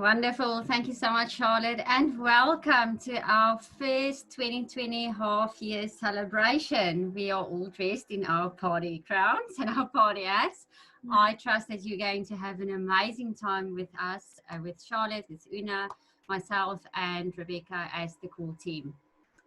Wonderful. Thank you so much, Charlotte, and welcome to our first 2020 half year celebration. We are all dressed in our party crowns and our party hats. I trust that you're going to have an amazing time with us, with Charlotte, with Una, myself, and Rebecca as the core team.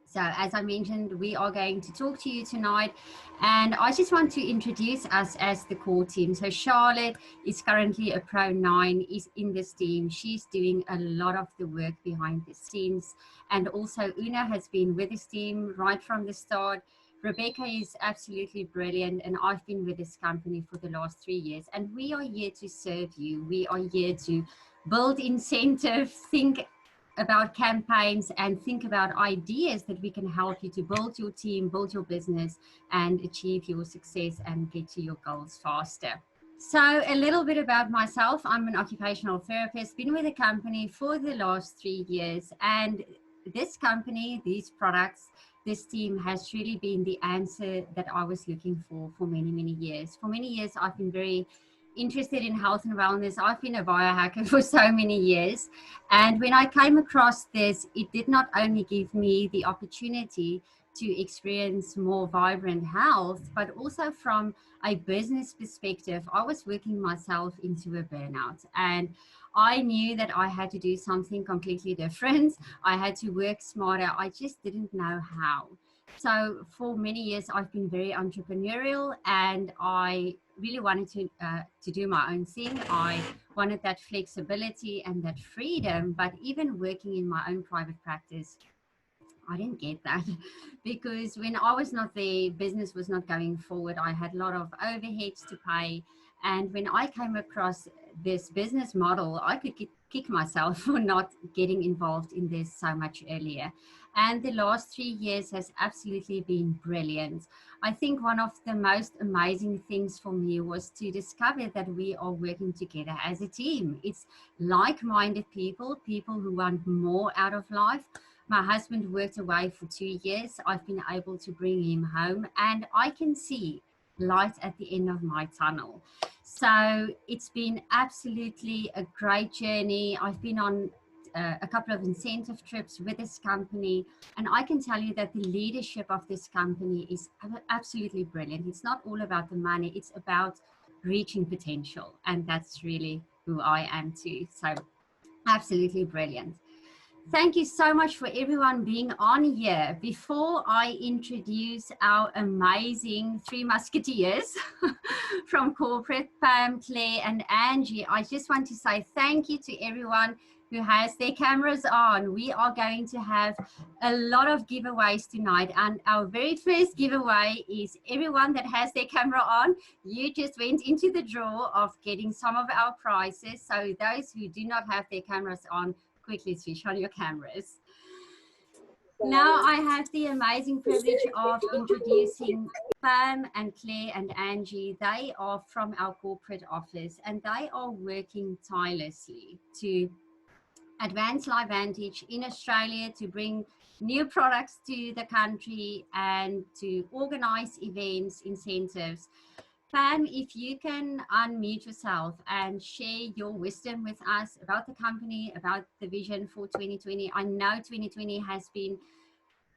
So as I mentioned, we are going to talk to you tonight, and I just want to introduce us as the core team. So Charlotte is currently a Pro 9, is in this team. She's doing a lot of the work behind the scenes, and also Una has been with this team right from the start. Rebecca is absolutely brilliant, and I've been with this company for the last 3 years, and we are here to serve you. We are here to build incentives, think about campaigns, and think about ideas that we can help you to build your team, build your business, and achieve your success and get to your goals faster. So a little bit about myself. I'm an occupational therapist, been with the company for the last 3 years, and this company, these products, this team has really been the answer that I was looking for many, many years. For many years, I've been very interested in health and wellness. I've been a biohacker for so many years. And when I came across this, it did not only give me the opportunity to experience more vibrant health, but also from a business perspective, I was working myself into a burnout. And I knew that I had to do something completely different. I had to work smarter. I just didn't know how. So for many years, I've been very entrepreneurial, and I really wanted to do my own thing. I wanted that flexibility and that freedom, but even working in my own private practice, I didn't get that because when I was not there, business was not going forward. I had a lot of overheads to pay. And when I came across this business model, I could kick myself for not getting involved in this so much earlier. And the last 3 years has absolutely been brilliant. I think one of the most amazing things for me was to discover that we are working together as a team. It's like-minded people, people who want more out of life. My husband worked away for 2 years. I've been able to bring him home, and I can see light at the end of my tunnel. So it's been absolutely a great journey. I've been on a couple of incentive trips with this company, and I can tell you that the leadership of this company is absolutely brilliant. It's not all about the money, it's about reaching potential, and that's really who I am too. So absolutely brilliant. Thank you so much for everyone being on here. Before I introduce our amazing three musketeers from corporate, Pam, Claire, and Angie, I just want to say thank you to everyone who has their cameras on. We are going to have a lot of giveaways tonight, and our very first giveaway is everyone that has their camera on. You just went into the draw of getting some of our prizes. So those who do not have their cameras on, quickly switch on your cameras. Now I have the amazing privilege of introducing Pam and Claire and Angie. They are from our corporate office, and they are working tirelessly to advance LiveVantage in Australia, to bring new products to the country, and to organize events, incentives. Pam, if you can unmute yourself and share your wisdom with us about the company, about the vision for 2020. I know 2020 has been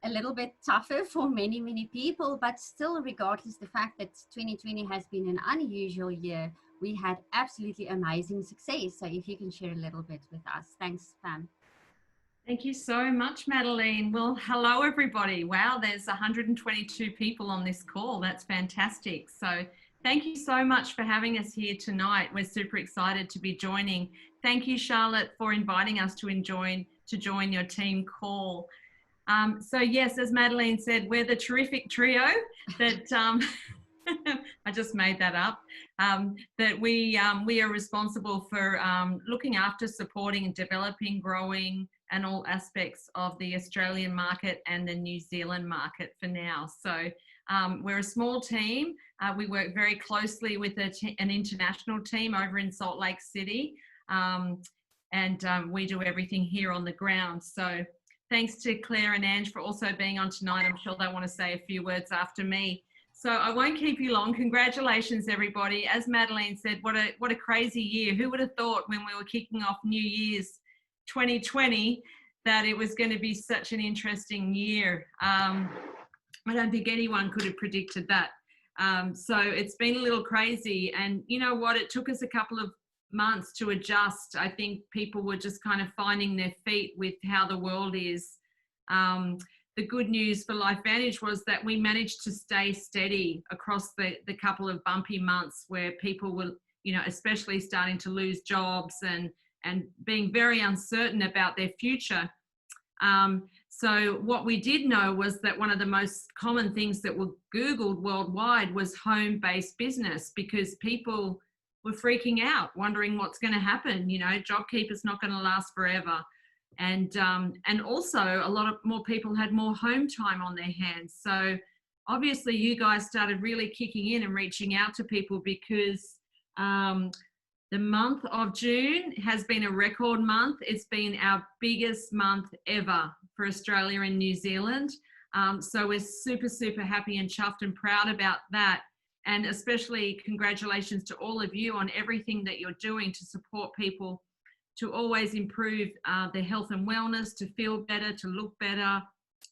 a little bit tougher for many, many people, but still, regardless the fact that 2020 has been an unusual year, we had absolutely amazing success. So if you can share a little bit with us. Thanks, Pam. Thank you so much, Madeline. Well, hello, everybody. Wow, there's 122 people on this call. That's fantastic. So thank you so much for having us here tonight. We're super excited to be joining. Thank you, Charlotte, for inviting us to join your team call. So yes, as Madeline said, we're the terrific trio that I just made that up. That we are responsible for looking after, supporting, and developing, growing, and all aspects of the Australian market and the New Zealand market for now. So we're a small team. We work very closely with an international team over in Salt Lake City, and we do everything here on the ground. So thanks to Claire and Ange for also being on tonight. I'm sure they want to say a few words after me. So I won't keep you long. Congratulations, everybody. As Madeline said, what a crazy year. Who would have thought when we were kicking off New Year's 2020 that it was going to be such an interesting year. I don't think anyone could have predicted that. So it's been a little crazy. And you know what? It took us a couple of months to adjust. I think people were just kind of finding their feet with how the world is. The good news for LifeVantage was that we managed to stay steady across the couple of bumpy months where people were, you know, especially starting to lose jobs and being very uncertain about their future. So what we did know was that one of the most common things that were Googled worldwide was home-based business, because people were freaking out, wondering what's going to happen. You know, JobKeeper's not going to last forever. And also a lot of more people had more home time on their hands. So obviously you guys started really kicking in and reaching out to people, because the month of June has been a record month. It's been our biggest month ever for Australia and New Zealand. So we're super, super happy and chuffed and proud about that. And especially congratulations to all of you on everything that you're doing to support people to always improve their health and wellness, to feel better, to look better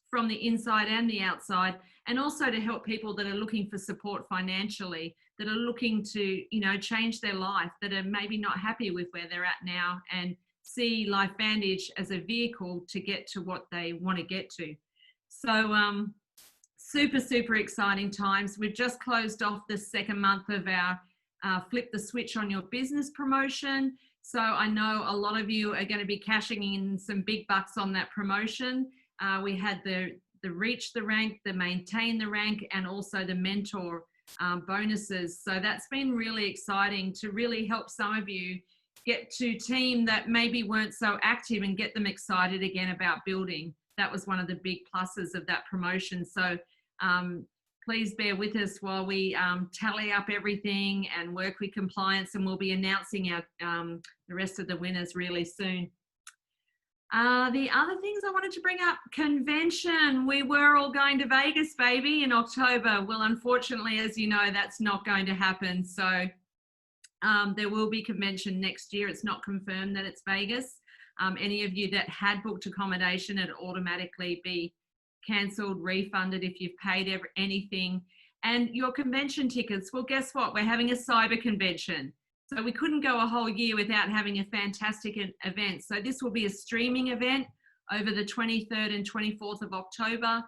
from the inside and the outside, and also to help people that are looking for support financially, that are looking to, you know, change their life, that are maybe not happy with where they're at now, and see LifeVantage as a vehicle to get to what they want to get to. So super, super exciting times. We've just closed off the second month of our Flip the Switch on Your Business promotion. So I know a lot of you are going to be cashing in some big bucks on that promotion. We had the Reach the Rank, the Maintain the Rank, and also the Mentor bonuses. So that's been really exciting to really help some of you get to team that maybe weren't so active and get them excited again about building. That was one of the big pluses of that promotion. So please bear with us while we tally up everything and work with compliance, and we'll be announcing our the rest of the winners really soon. The other things I wanted to bring up, convention. We were all going to Vegas, baby, in October. Well, unfortunately, as you know, that's not going to happen. So there will be convention next year. It's not confirmed that it's Vegas. Any of you that had booked accommodation, it'd automatically be cancelled, refunded if you've paid anything. And your convention tickets, well, guess what? We're having a cyber convention. So we couldn't go a whole year without having a fantastic event. So this will be a streaming event over the 23rd and 24th of October.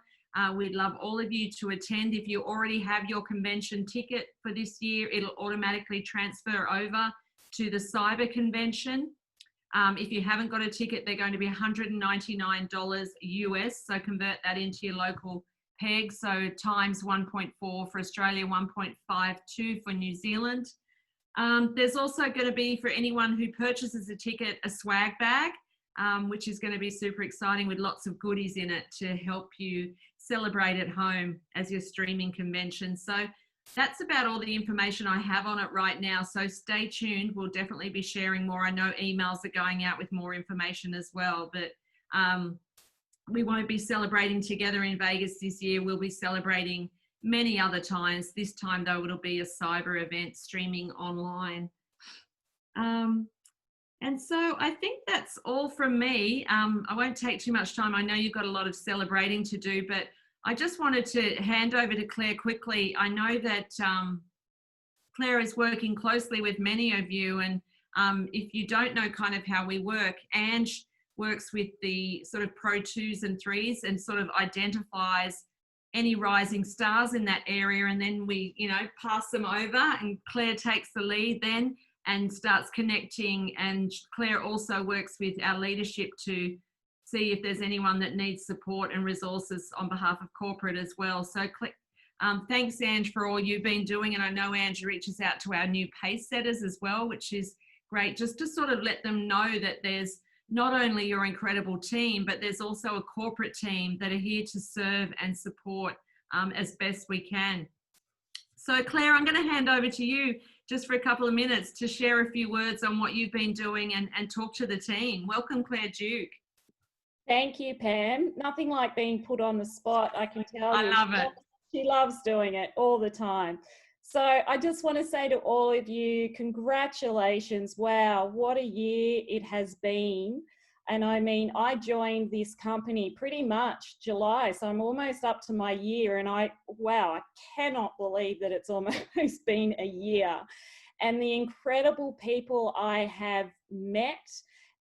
We'd love all of you to attend. If you already have your convention ticket for this year, it'll automatically transfer over to the cyber convention. If you haven't got a ticket, they're going to be $199 US. So convert that into your local peg. So times 1.4 for Australia, 1.52 for New Zealand. There's also going to be, for anyone who purchases a ticket, a swag bag, which is going to be super exciting with lots of goodies in it to help you celebrate at home as your streaming convention. So that's about all the information I have on it right now. So stay tuned. We'll definitely be sharing more. I know emails are going out with more information as well, but we won't be celebrating together in Vegas this year. We'll be celebrating many other times. This time though, it'll be a cyber event streaming online. And so I think that's all from me. I won't take too much time. I know you've got a lot of celebrating to do, but I just wanted to hand over to Claire quickly. I know that Claire is working closely with many of you, and if you don't know kind of how we work, Ange works with the sort of Pro 2s and 3s and sort of identifies any rising stars in that area, and then we, you know, pass them over, and Claire takes the lead then and starts connecting. And Claire also works with our leadership to see if there's anyone that needs support and resources on behalf of corporate as well. So thanks, Ange, for all you've been doing. And I know Ange reaches out to our new pace setters as well, which is great, just to sort of let them know that there's not only your incredible team, but there's also a corporate team that are here to serve and support as best we can. So Claire, I'm going to hand over to you just for a couple of minutes to share a few words on what you've been doing and talk to the team. Welcome, Claire Duke. Thank you, Pam. Nothing like being put on the spot, I can tell you. I love it. She loves doing it all the time. So I just want to say to all of you, congratulations. Wow, what a year it has been. And I mean, I joined this company pretty much July, so I'm almost up to my year, and wow, I cannot believe that it's almost been a year. And the incredible people I have met,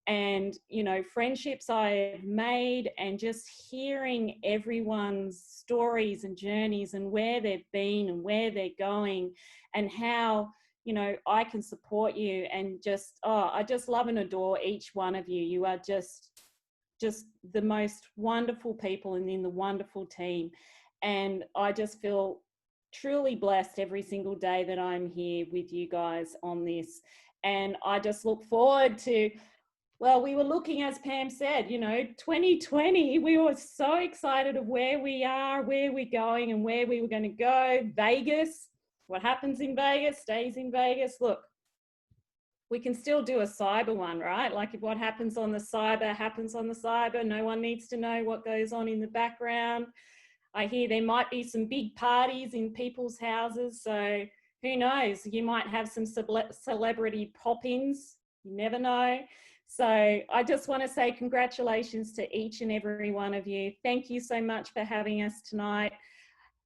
and, you know, friendships I have made, and just hearing everyone's stories and journeys and where they've been and where they're going, and how, you know, I can support you, and just, oh, I just love and adore each one of you. You are just the most wonderful people and in the wonderful team. And I just feel truly blessed every single day that I'm here with you guys on this. And I just look forward to, well, we were looking, as Pam said, you know, 2020, we were so excited of where we are, where we're going, and where we were going to go. Vegas, what happens in Vegas stays in Vegas. Look, we can still do a cyber one, right? Like, if what happens on the cyber happens on the cyber, no one needs to know what goes on in the background. I hear there might be some big parties in people's houses, so who knows? You might have some celebrity pop-ins. You never know. So I just want to say congratulations to each and every one of you. Thank you so much for having us tonight.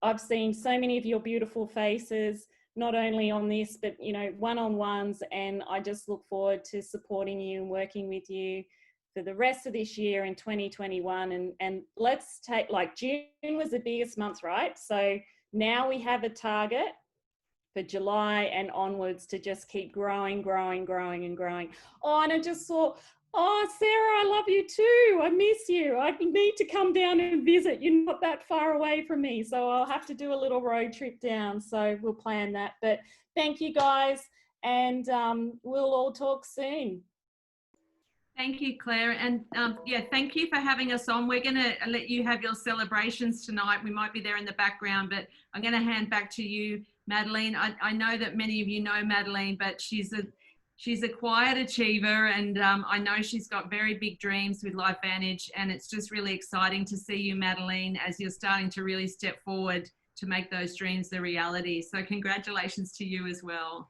I've seen so many of your beautiful faces, not only on this, but, you know, one-on-ones, and I just look forward to supporting you and working with you for the rest of this year in 2021. And let's take, like, June was the biggest month, right? So now we have a target for July and onwards to just keep growing. Oh, and I just saw, oh, Sarah, I love you too. I miss you. I need to come down and visit. You're not that far away from me, so I'll have to do a little road trip down. So we'll plan that. But thank you, guys, and we'll all talk soon. Thank you, Claire. And yeah, thank you for having us on. We're going to let you have your celebrations tonight. We might be there in the background, but I'm going to hand back to you, Madeline. I know that many of you know Madeline, but she's a quiet achiever, and I know she's got very big dreams with LifeVantage, and it's just really exciting to see you, Madeline, as you're starting to really step forward to make those dreams a reality. So congratulations to you as well.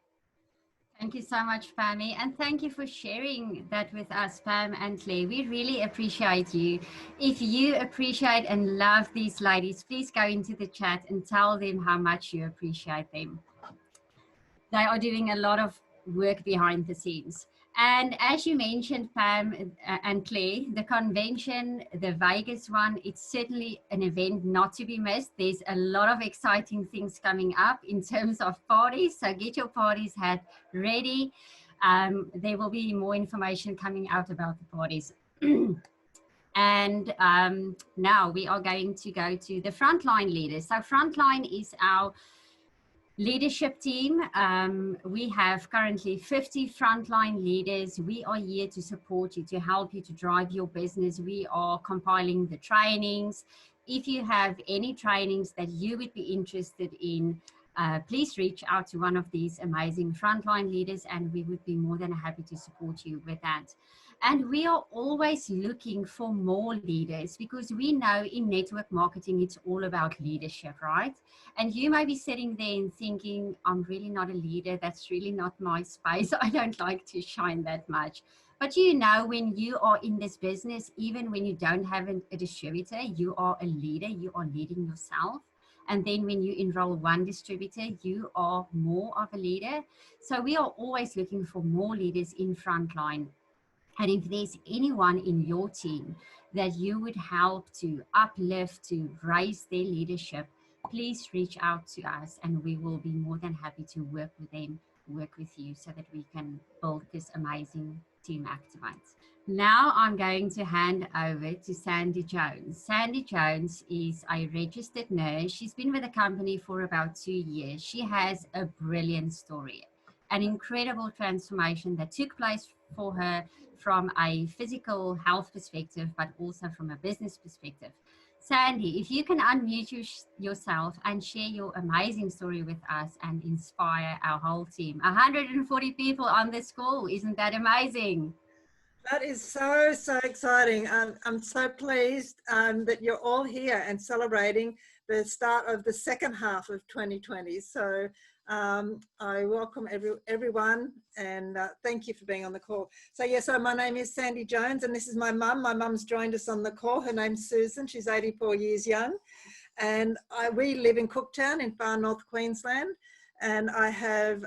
Thank you so much, Pammy, and thank you for sharing that with us, Pam and Claire. We really appreciate you. If you appreciate and love these ladies, please go into the chat and tell them how much you appreciate them. They are doing a lot of work behind the scenes. And as you mentioned, Pam and Claire, the convention, the Vegas one, it's certainly an event not to be missed. There's a lot of exciting things coming up in terms of parties, so get your parties hat ready. There will be more information coming out about the parties. And now we are going to go to the frontline leaders. So frontline is our leadership team. We have currently 50 frontline leaders. We are here to support you, to help you to drive your business. We are compiling the trainings. If you have any trainings that you would be interested in, please reach out to one of these amazing frontline leaders, and we would be more than happy to support you with that. And we are always looking for more leaders, because we know in network marketing, it's all about leadership, right? And you may be sitting there and thinking, I'm really not a leader. That's really not my space. I don't like to shine that much. But you know, when you are in this business, even when you don't have a distributor, you are a leader. You are leading yourself. And then when you enroll one distributor, you are more of a leader. So we are always looking for more leaders in frontline. And if there's anyone in your team that you would help to uplift, to raise their leadership, please reach out to us, and we will be more than happy to work with them, work with you, so that we can build this amazing team Activate. Now I'm going to hand over to Sandy Jones. Sandy Jones is a registered nurse. She's been with the company for about 2 years. She has a brilliant story, an incredible transformation that took place for her from a physical health perspective, but also from a business perspective. Sandy, if you can unmute yourself and share your amazing story with us and inspire our whole team. 140 people on this call. Isn't that amazing? That is so exciting. I'm so pleased that you're all here and celebrating the start of the second half of 2020. So I welcome everyone, and thank you for being on the call. So yeah, so my name is Sandy Jones, and this is my mum. My mum's joined us on the call. Her name's Susan. She's 84 years young, and we live in Cooktown in far north Queensland, and I have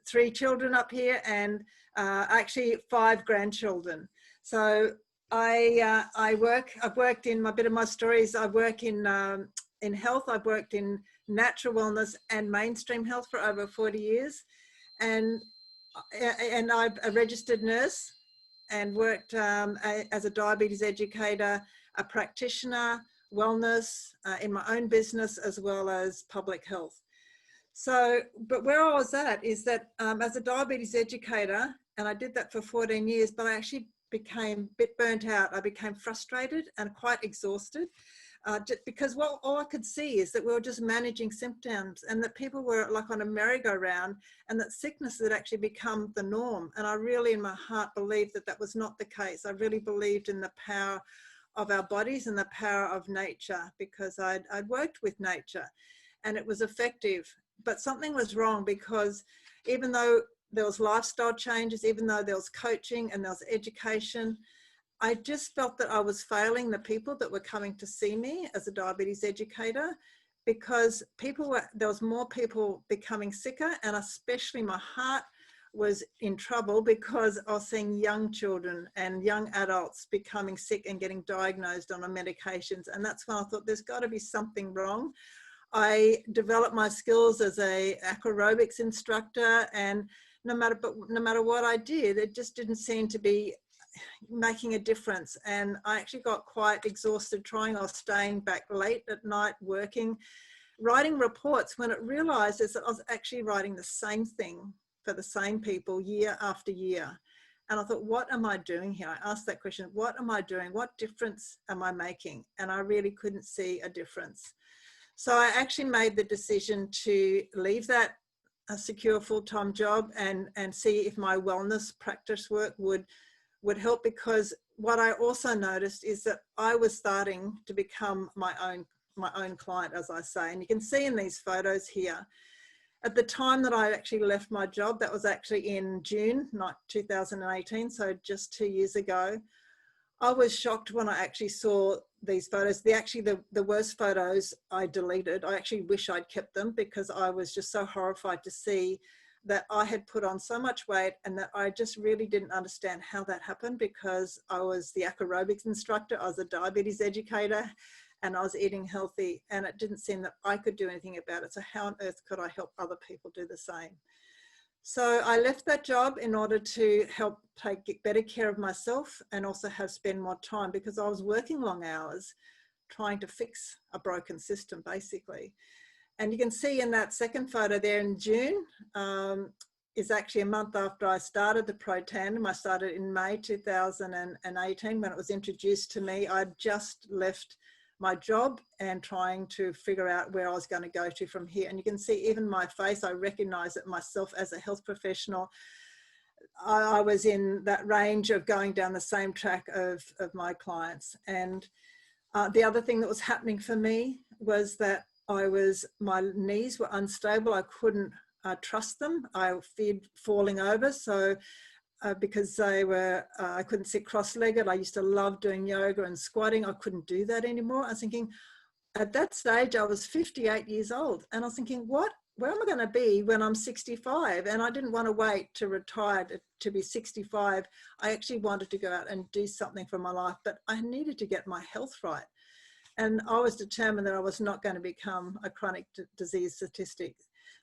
3 children up here, and actually 5 grandchildren. So I've worked in, a bit of my stories, I work in health. I've worked in natural wellness and mainstream health for over 40 years. And I'm a registered nurse and worked as a diabetes educator, a practitioner, wellness, in my own business, as well as public health. So, but where I was at is that as a diabetes educator, and I did that for 14 years, but I actually became a bit burnt out. I became frustrated and quite exhausted. Because all I could see is that we were just managing symptoms, and that people were like on a merry-go-round, and that sickness had actually become the norm. And I really in my heart believed that that was not the case. I really believed in the power of our bodies and the power of nature, because I'd worked with nature and it was effective. But something was wrong, because even though there was lifestyle changes, even though there was coaching and there was education, I just felt that I was failing the people that were coming to see me as a diabetes educator, because there was more people becoming sicker, and especially my heart was in trouble because I was seeing young children and young adults becoming sick and getting diagnosed on medications. And that's when I thought there's got to be something wrong. I developed my skills as a aerobics instructor, and no matter what I did, it just didn't seem to be making a difference. And I actually got quite exhausted trying, or staying back late at night working, writing reports, when it realized is that I was actually writing the same thing for the same people year after year. And I thought, what am I doing here? I asked that question, what am I doing? What difference am I making? And I really couldn't see a difference. So I actually made the decision to leave that secure full-time job and see if my wellness practice work would help, because what I also noticed is that I was starting to become my own client, as I say. And you can see in these photos here, at the time that I actually left my job, that was actually in June 2018, so just 2 years ago, I was shocked when I actually saw these photos. The worst photos I deleted. I actually wish I'd kept them, because I was just so horrified to see that I had put on so much weight, and that I just really didn't understand how that happened, because I was the aerobics instructor, I was a diabetes educator, and I was eating healthy, and it didn't seem that I could do anything about it. So how on earth could I help other people do the same? So I left that job in order to help take better care of myself, and also spend more time, because I was working long hours trying to fix a broken system, basically. And you can see in that second photo there in June, is actually a month after I started the Pro Tandem. I started in May 2018 when it was introduced to me. I'd just left my job and trying to figure out where I was going to go to from here. And you can see even my face, I recognize it myself as a health professional. I was in that range of going down the same track of my clients. And the other thing that was happening for me was that my knees were unstable. I couldn't trust them. I feared falling over. So because they were, I couldn't sit cross-legged. I used to love doing yoga and squatting. I couldn't do that anymore. I was thinking, at that stage, I was 58 years old. And I was thinking, where am I going to be when I'm 65? And I didn't want to wait to retire to be 65. I actually wanted to go out and do something for my life, but I needed to get my health right. And I was determined that I was not going to become a chronic disease statistic.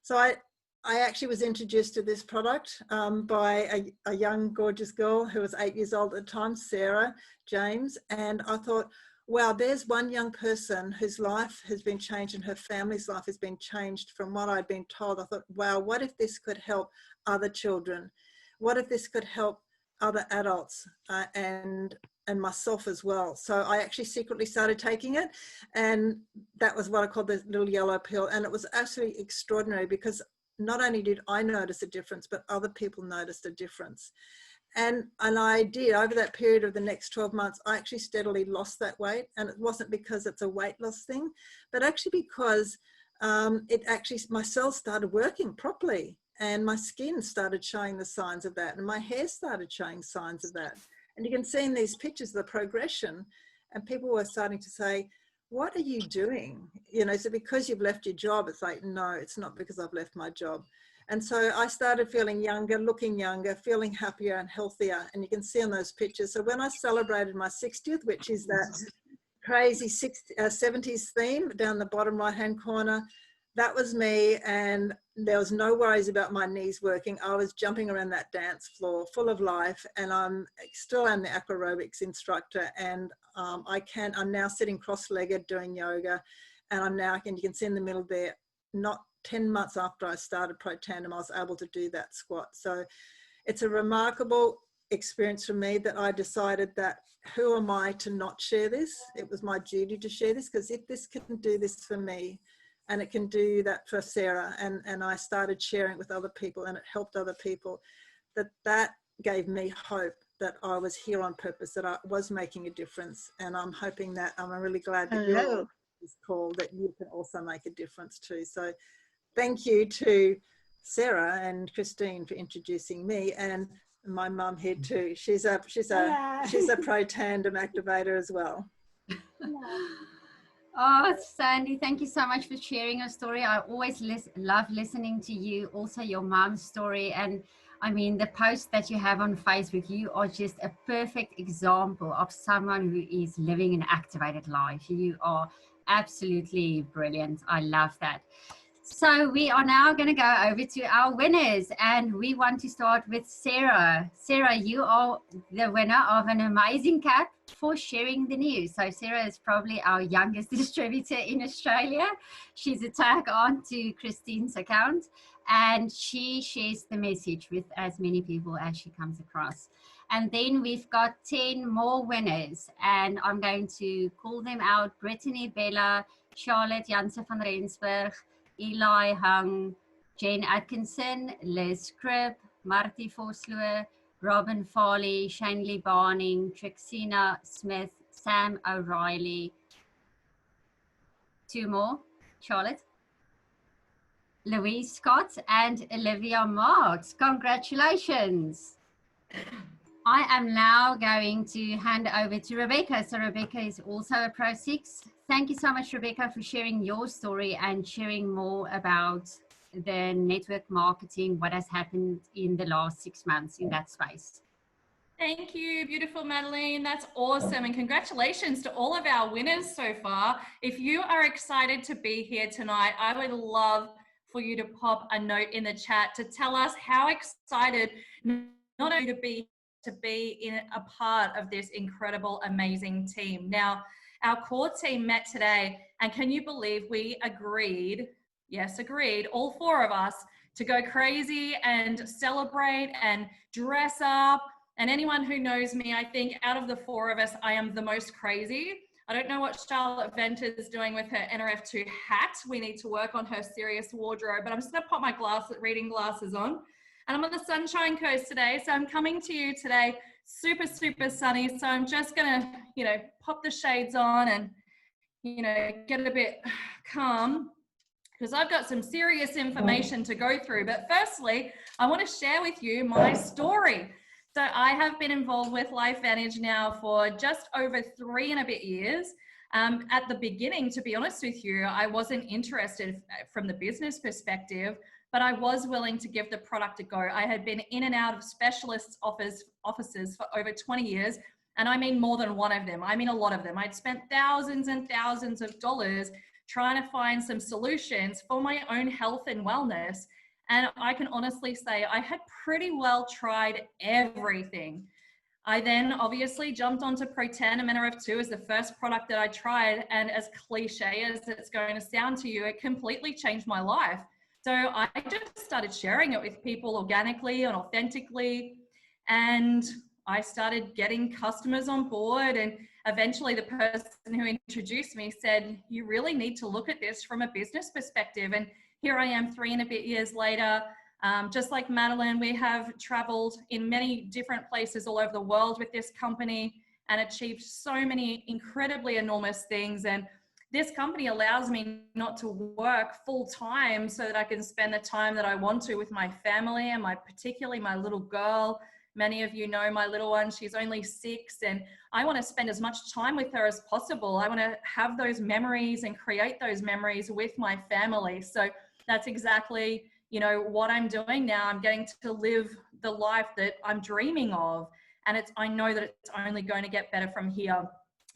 So I actually was introduced to this product by a young, gorgeous girl who was 8 years old at the time, Sarah James. And I thought, wow, there's one young person whose life has been changed and her family's life has been changed from what I'd been told. I thought, wow, what if this could help other children? What if this could help other adults and myself as well? So I actually secretly started taking it, and that was what I called the little yellow pill. And it was absolutely extraordinary, because not only did I notice a difference, but other people noticed a difference. And I did, over that period of the next 12 months, I actually steadily lost that weight. And it wasn't because it's a weight loss thing, but actually because my cells started working properly, and my skin started showing the signs of that, and my hair started showing signs of that. And you can see in these pictures the progression, and people were starting to say, what are you doing? You know, so because you've left your job, it's like, no, it's not because I've left my job. And so I started feeling younger, looking younger, feeling happier and healthier. And you can see on those pictures. So when I celebrated my 60th, which is that crazy 70s theme down the bottom right-hand corner, that was me. And there was no worries about my knees working. I was jumping around that dance floor full of life. And I'm still am the aquarobics instructor. And I'm now sitting cross-legged doing yoga. And you can see in the middle there, not 10 months after I started Pro Tandem, I was able to do that squat. So it's a remarkable experience for me that I decided that who am I to not share this? It was my duty to share this, because if this can do this for me, and it can do that for Sarah, and I started sharing it with other people, and it helped other people, that gave me hope that I was here on purpose, that I was making a difference. And I'm hoping that, I'm really glad that you're on this call, that you can also make a difference too. So thank you to Sarah and Christine for introducing me, and my mum here too. She's a Pro Tandem activator as well. Oh, Sandy, thank you so much for sharing your story. I always love listening to you, also your mom's story. And I mean, the post that you have on Facebook, you are just a perfect example of someone who is living an activated life. You are absolutely brilliant. I love that. So we are now going to go over to our winners, and we want to start with Sarah. Sarah, you are the winner of an amazing cap for sharing the news. So Sarah is probably our youngest distributor in Australia. She's a tag on to Christine's account, and she shares the message with as many people as she comes across. And then we've got 10 more winners, and I'm going to call them out: Brittany Bella, Charlotte Janse van Rensburg, Eli Hung, Jane Atkinson, Liz Cribb, Marty Vosloo, Robin Farley, Shanley Barning, Trixina Smith, Sam O'Reilly. 2 more, Charlotte, Louise Scott, and Olivia Marks. Congratulations. I am now going to hand over to Rebecca. So Rebecca is also a Pro 6. Thank you so much, Rebecca, for sharing your story and sharing more about the network marketing, what has happened in the last 6 months in that space. Thank you, beautiful Madeline. That's awesome. And congratulations to all of our winners so far. If you are excited to be here tonight, I would love for you to pop a note in the chat to tell us how excited not only to be in a part of this incredible, amazing team. Now, our core team met today, and can you believe we agreed, yes, agreed, all 4 of us, to go crazy and celebrate and dress up. And anyone who knows me, I think out of the 4 of us, I am the most crazy. I don't know what Charlotte Venter is doing with her NRF2 hat. We need to work on her serious wardrobe, but I'm just gonna pop my reading glasses on. And I'm on the Sunshine Coast today, so I'm coming to you today super, super sunny. So I'm just gonna, pop the shades on and, get a bit calm, because I've got some serious information to go through. But firstly, I want to share with you my story. So I have been involved with LifeVantage now for just over 3 and a bit years. At the beginning, to be honest with you, I wasn't interested from the business perspective, but I was willing to give the product a go. I had been in and out of specialists' offices for over 20 years, and I mean more than one of them. I mean a lot of them. I'd spent thousands and thousands of dollars trying to find some solutions for my own health and wellness. And I can honestly say I had pretty well tried everything. I then obviously jumped onto Pro Tandem NRF2 as the first product that I tried. And as cliche as it's going to sound to you, it completely changed my life. So I just started sharing it with people organically and authentically. And I started getting customers on board. And eventually the person who introduced me said, you really need to look at this from a business perspective. And here I am 3 and a bit years later. Just like Madeline, we have traveled in many different places all over the world with this company and achieved so many incredibly enormous things. And this company allows me not to work full time so that I can spend the time that I want to with my family and particularly my little girl. Many of you know my little one, she's only 6, and I want to spend as much time with her as possible. I want to have those memories and create those memories with my family. So that's exactly, you know, what I'm doing now. I'm getting to live the life that I'm dreaming of. And I know that it's only going to get better from here.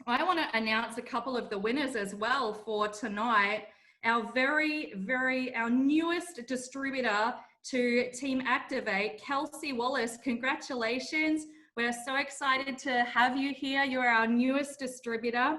I want to announce a couple of the winners as well for tonight. Our our newest distributor to Team Activate, Kelsey Wallace, congratulations. We're so excited to have you here. You're our newest distributor.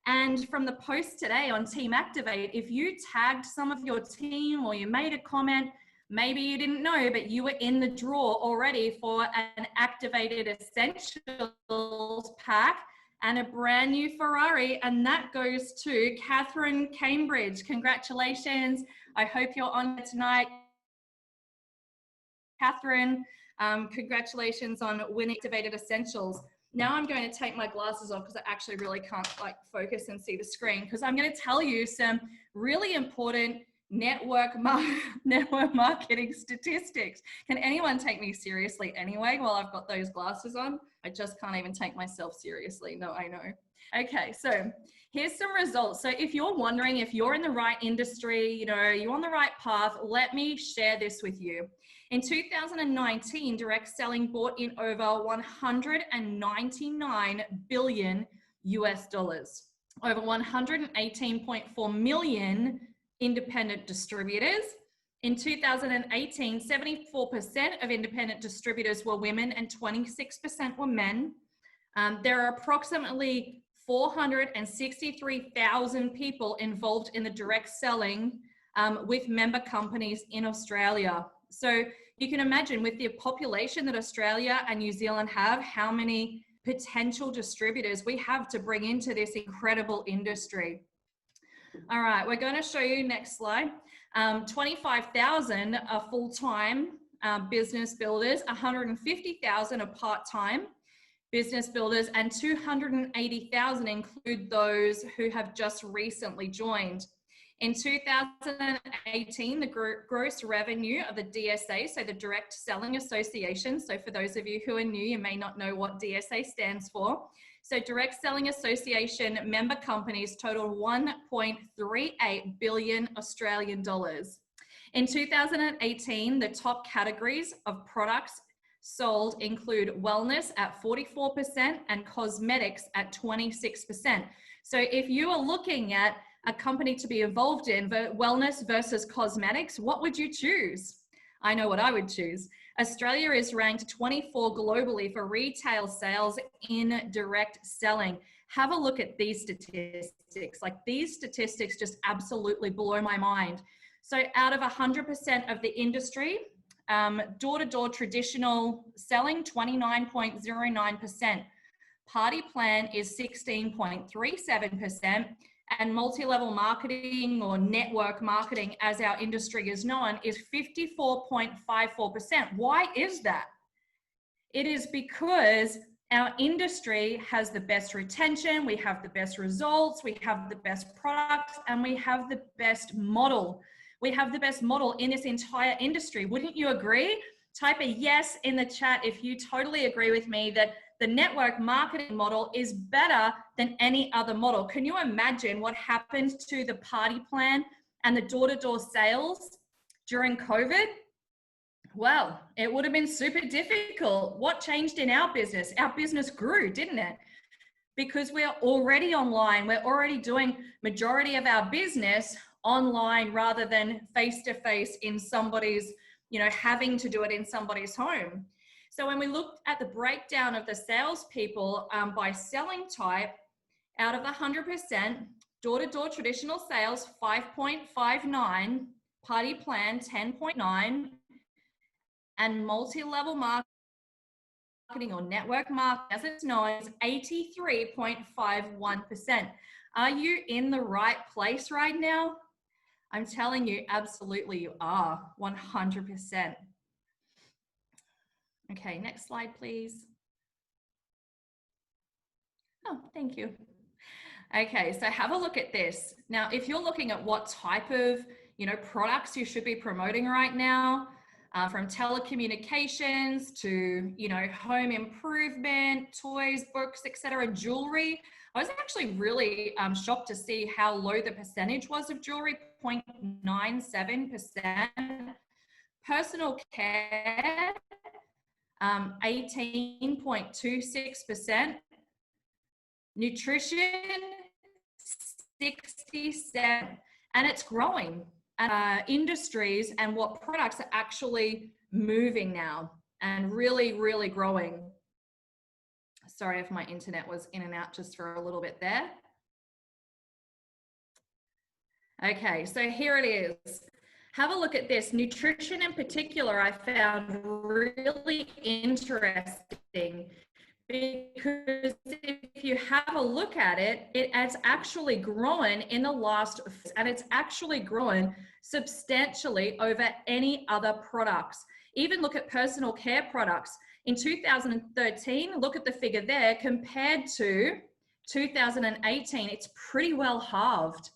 And from the post today on Team Activate, if you tagged some of your team or you made a comment, maybe you didn't know, but you were in the draw already for an Activated Essentials pack and a brand new Ferrari, and that goes to Catherine Cambridge. Congratulations. I hope you're on tonight. Catherine, congratulations on winning Activated Essentials. Now I'm going to take my glasses off because I actually really can't focus and see the screen, because I'm going to tell you some really important network marketing statistics. Can anyone take me seriously anyway while I've got those glasses on? I just can't even take myself seriously. No, I know. Okay, so here's some results. So if you're wondering if you're in the right industry, you know, you're on the right path, let me share this with you. In 2019, direct selling brought in over 199 billion US dollars, over 118.4 million independent distributors. In 2018, 74% of independent distributors were women and 26% were men. There are approximately 463,000 people involved in the direct selling with member companies in Australia. So you can imagine, with the population that Australia and New Zealand have, how many potential distributors we have to bring into this incredible industry. All right, we're going to show you, next slide, 25,000 are full-time business builders, 150,000 are part-time business builders, and 280,000 include those who have just recently joined. In 2018, the gross revenue of the DSA, so the Direct Selling Association, so for those of you who are new, you may not know what DSA stands for. So Direct Selling Association member companies total 1.38 billion Australian dollars. In 2018, the top categories of products sold include wellness at 44% and cosmetics at 26%. So if you are looking at a company to be involved in, wellness versus cosmetics, what would you choose? I know what I would choose. Australia is ranked 24 globally for retail sales in direct selling. Have a look at these statistics. Like, these statistics just absolutely blow my mind. So out of 100% of the industry, door-to-door traditional selling, 29.09%. Party plan is 16.37%. And multi-level marketing, or network marketing as our industry is known, is 54.54%. Why is that? It is because our industry has the best retention, we have the best results, we have the best products, and we have the best model. We have the best model in this entire industry. Wouldn't you agree? Type a yes in the chat if you totally agree with me that the network marketing model is better than any other model. Can you imagine what happened to the party plan and the door-to-door sales during COVID? Well, it would have been super difficult. What changed in our business? Our business grew, didn't it? Because we're already online. We're already doing majority of our business online rather than face-to-face in somebody's, you know, having to do it in somebody's home. So when we looked at the breakdown of the salespeople by selling type, out of 100%, door-to-door traditional sales, 5.59, party plan, 10.9, and multi-level marketing or network marketing, as it's known, is 83.51%. Are you in the right place right now? I'm telling you, absolutely you are, 100%. Okay, next slide, please. Oh, thank you. Okay, so have a look at this. Now, if you're looking at what type of, products you should be promoting right now, from telecommunications to, home improvement, toys, books, etc., jewelry. I was actually really shocked to see how low the percentage was of jewelry, 0.97%. Personal care, 18.26%. Nutrition, 67, and it's growing. Industries and what products are actually moving now and really, really growing. Sorry if my internet was in and out just for a little bit there. Okay, so here it is. Have a look at this. Nutrition in particular, I found really interesting, because if you have a look at it, it has actually grown in the last, and it's actually grown substantially over any other products. Even look at personal care products. In 2013, look at the figure there, compared to 2018, it's pretty well halved.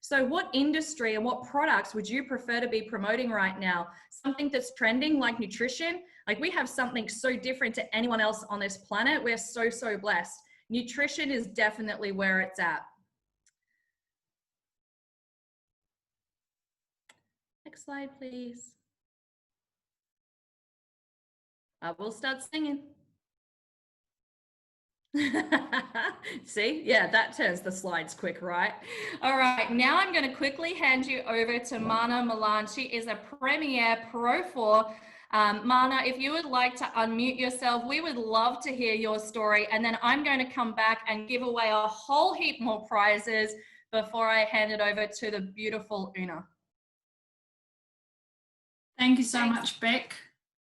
So what industry and what products would you prefer to be promoting right now? Something that's trending like nutrition? Like, we have something so different to anyone else on this planet. We're so, so blessed. Nutrition is definitely where it's at. Next slide, please. We'll start singing. See, yeah, that turns the slides quick, right? All right, now I'm going to quickly hand you over to Mana Milan. She is a Premier Pro 4. Mana, if you would like to unmute yourself, we would love to hear your story. And then I'm going to come back and give away a whole heap more prizes before I hand it over to the beautiful Una. Thank you so much, Beck.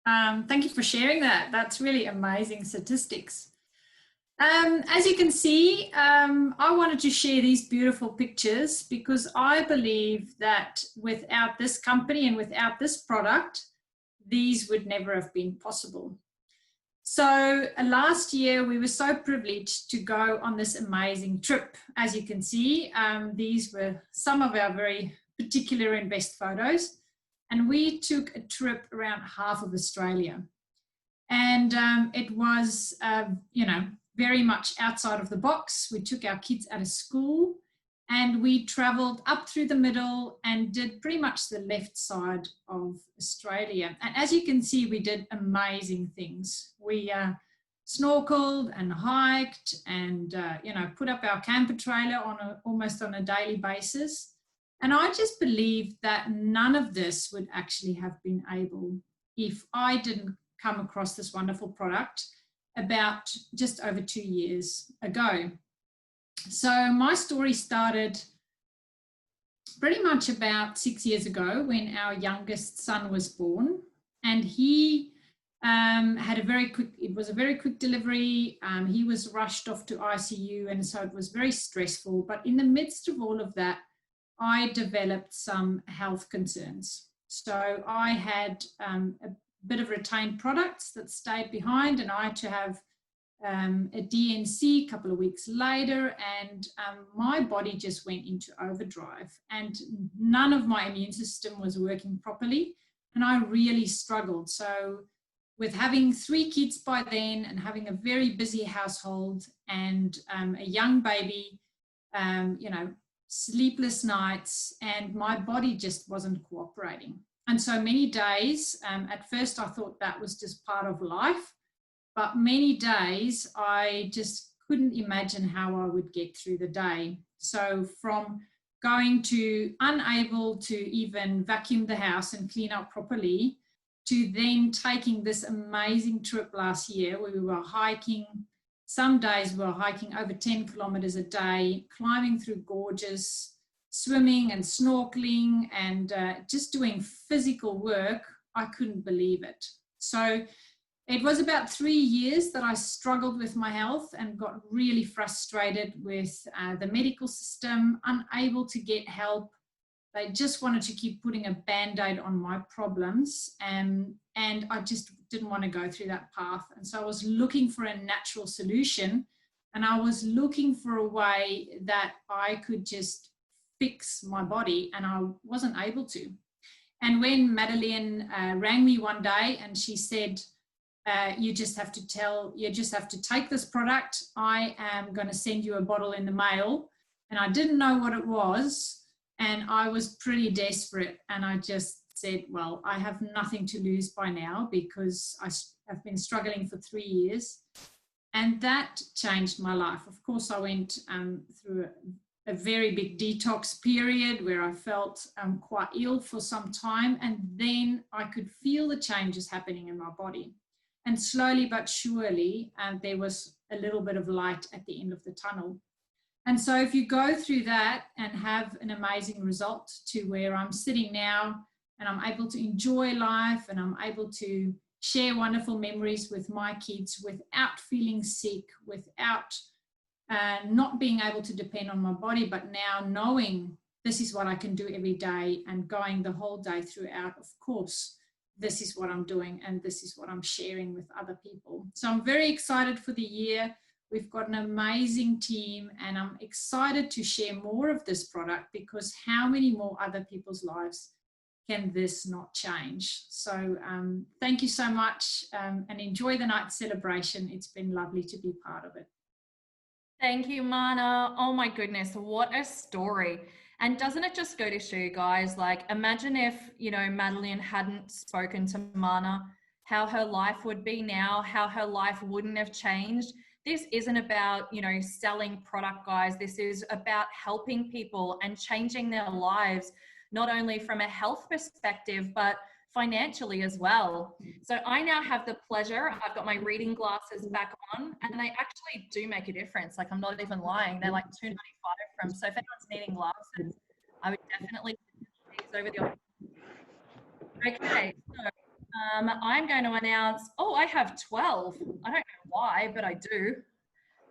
Thank you for sharing that. That's really amazing statistics. As you can see, I wanted to share these beautiful pictures because I believe that without this company and without this product, these would never have been possible. So last year, we were so privileged to go on this amazing trip. As you can see, these were some of our very particular and best photos. And we took a trip around half of Australia. And it was, very much outside of the box. We took our kids out of school and we traveled up through the middle and did pretty much the left side of Australia. And as you can see, we did amazing things. We snorkeled and hiked and, put up our camper trailer almost on a daily basis. And I just believe that none of this would actually have been able if I didn't come across this wonderful product about just over 2 years ago. So my story started pretty much about 6 years ago when our youngest son was born, and he had a very quick delivery. He was rushed off to ICU, and so it was very stressful. But in the midst of all of that, I developed some health concerns. So I had a bit of retained products that stayed behind, and I had to have a DNC a couple of weeks later, and my body just went into overdrive and none of my immune system was working properly, and I really struggled. So with having 3 kids by then and having a very busy household and a young baby, sleepless nights, and my body just wasn't cooperating. And so many days, at first I thought that was just part of life, but many days I just couldn't imagine how I would get through the day. So from going to unable to even vacuum the house and clean up properly, to then taking this amazing trip last year where we were hiking. Some days we were hiking over 10 kilometers a day, climbing through gorges, swimming and snorkeling, and just doing physical work. I couldn't believe it. So it was about 3 years that I struggled with my health and got really frustrated with the medical system, unable to get help. They just wanted to keep putting a Band-Aid on my problems, and I just didn't want to go through that path. And so I was looking for a natural solution And I was looking for a way that I could just fix my body, and I wasn't able to. And when Madeleine rang me one day and she said, you just have to take this product. I am going to send you a bottle in the mail. And I didn't know what it was. And I was pretty desperate. And I just said, well, I have nothing to lose by now, because I have been struggling for 3 years. And that changed my life. Of course, I went through a very big detox period where I felt quite ill for some time. And then I could feel the changes happening in my body. And slowly but surely, there was a little bit of light at the end of the tunnel. And so if you go through that and have an amazing result to where I'm sitting now, and I'm able to enjoy life, and I'm able to share wonderful memories with my kids without feeling sick, without not being able to depend on my body, but now knowing this is what I can do every day, and going the whole day throughout, of course, this is what I'm doing, and this is what I'm sharing with other people. So I'm very excited for the year. We've got an amazing team, and I'm excited to share more of this product, because how many more other people's lives can this not change? So thank you so much, and enjoy the night celebration. It's been lovely to be part of it. Thank you, Mana. Oh my goodness, what a story. And doesn't it just go to show you guys, like, imagine if, you know, Madeleine hadn't spoken to Mana, how her life would be now, how her life wouldn't have changed. This isn't about, you know, selling product, guys. This is about helping people and changing their lives, not only from a health perspective, but financially as well. So I now have the pleasure, I've got my reading glasses back on, and they actually do make a difference. Like, I'm not even lying. They're like $2.95 from, so if anyone's needing glasses, I would definitely put these over the. Okay, so I'm going to announce, oh, I have 12. I don't know why, but I do.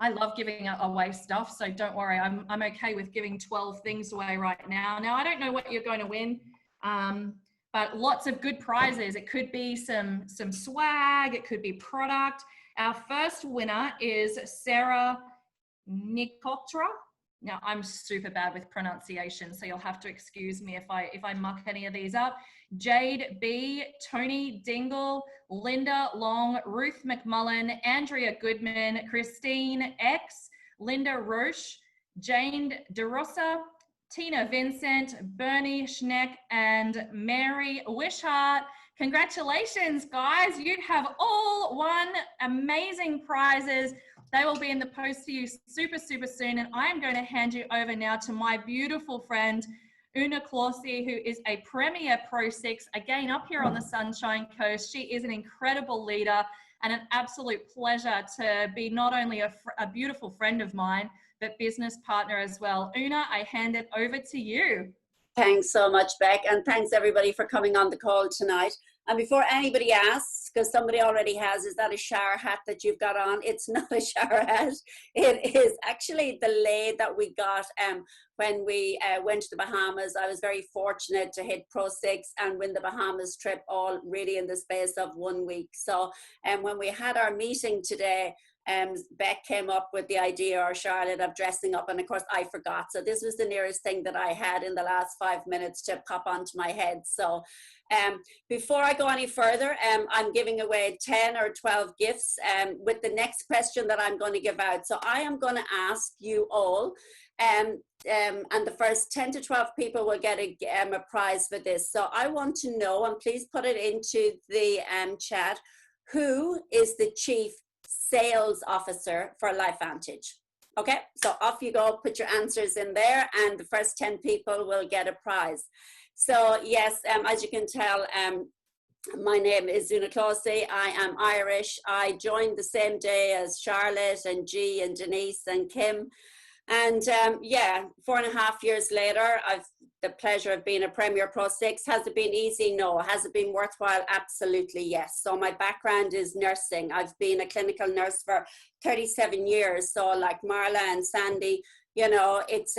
I love giving away stuff, so don't worry. I'm okay with giving 12 things away right now. Now, I don't know what you're going to win, but lots of good prizes. It could be some swag. It could be product. Our first winner is Sarah Nikotra. Now, I'm super bad with pronunciation, so you'll have to excuse me if I muck any of these up. Jade B, Tony Dingle, Linda Long, Ruth McMullen, Andrea Goodman, Christine X, Linda Roche, Jane DeRosa, Tina Vincent, Bernie Schneck, and Mary Wishart. Congratulations, guys. You have all won amazing prizes. They will be in the post to you super, super soon. And I am going to hand you over now to my beautiful friend, Una Clausey, who is a Premier Pro 6, again, up here on the Sunshine Coast. She is an incredible leader and an absolute pleasure to be not only a beautiful friend of mine, but business partner as well. Una, I hand it over to you. Thanks so much, Beck, and thanks everybody for coming on the call tonight. And before anybody asks, because somebody already has, is that a shower hat that you've got on? It's not a shower hat. It is actually the lei that we got when we went to the Bahamas. I was very fortunate to hit Pro 6 and win the Bahamas trip all really in the space of 1 week. So when we had our meeting today, Beck came up with the idea, or Charlotte, of dressing up, and of course I forgot. So this was the nearest thing that I had in the last 5 minutes to pop onto my head. So before I go any further, I'm giving away 10 or 12 gifts with the next question that I'm going to give out. So I am going to ask you all, and the first 10 to 12 people will get a prize for this. So I want to know, and please put it into the chat, who is the Chief Sales Officer for LifeVantage? Okay, so off you go, put your answers in there, and the first 10 people will get a prize. So yes, as you can tell, my name is Una Clausey. I am Irish. I joined the same day as Charlotte and G and Denise and Kim. And yeah, 4.5 years later, I've the pleasure of being a Premier Pro 6. Has it been easy? No. Has it been worthwhile? Absolutely, yes. So my background is nursing. I've been a clinical nurse for 37 years. So like Marla and Sandy, you know, it's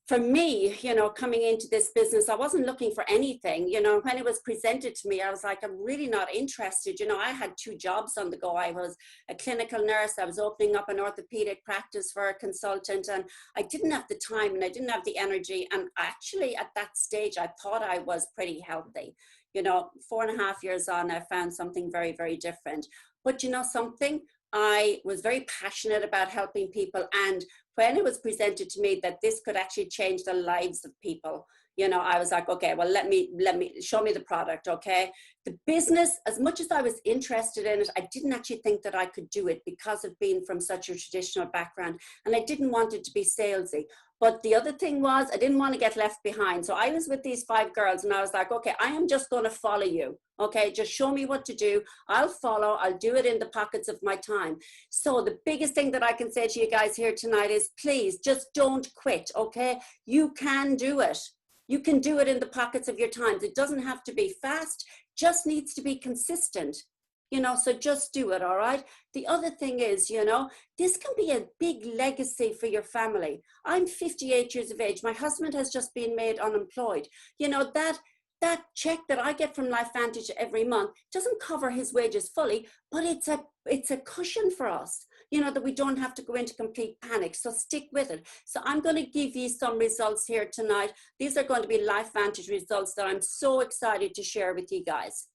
for me, you know, coming into this business, I wasn't looking for anything. You know, when it was presented to me, I was like, I'm really not interested. You know, I had 2 jobs on the go. I was a clinical nurse. I was opening up an orthopedic practice for a consultant, and I didn't have the time and I didn't have the energy. And actually at that stage, I thought I was pretty healthy. You know, 4.5 years on, I found something very, very different. But you know something? I was very passionate about helping people, and when it was presented to me that this could actually change the lives of people, you know, I was like, okay, well, let me show me the product. Okay. The business, as much as I was interested in it, I didn't actually think that I could do it because of being from such a traditional background, and I didn't want it to be salesy. But the other thing was, I didn't want to get left behind. So I was with these 5 girls and I was like, okay, I am just going to follow you. Okay, just show me what to do. I'll follow. I'll do it in the pockets of my time. So the biggest thing that I can say to you guys here tonight is, please just don't quit. Okay, you can do it. You can do it in the pockets of your times. It doesn't have to be fast, just needs to be consistent. You know, so just do it, all right? The other thing is, you know, this can be a big legacy for your family. I'm 58 years of age. My husband has just been made unemployed. You know, that check that I get from LifeVantage every month doesn't cover his wages fully, but it's a cushion for us, you know, that we don't have to go into complete panic. So stick with it. So I'm going to give you some results here tonight. These are going to be LifeVantage results that I'm so excited to share with you guys.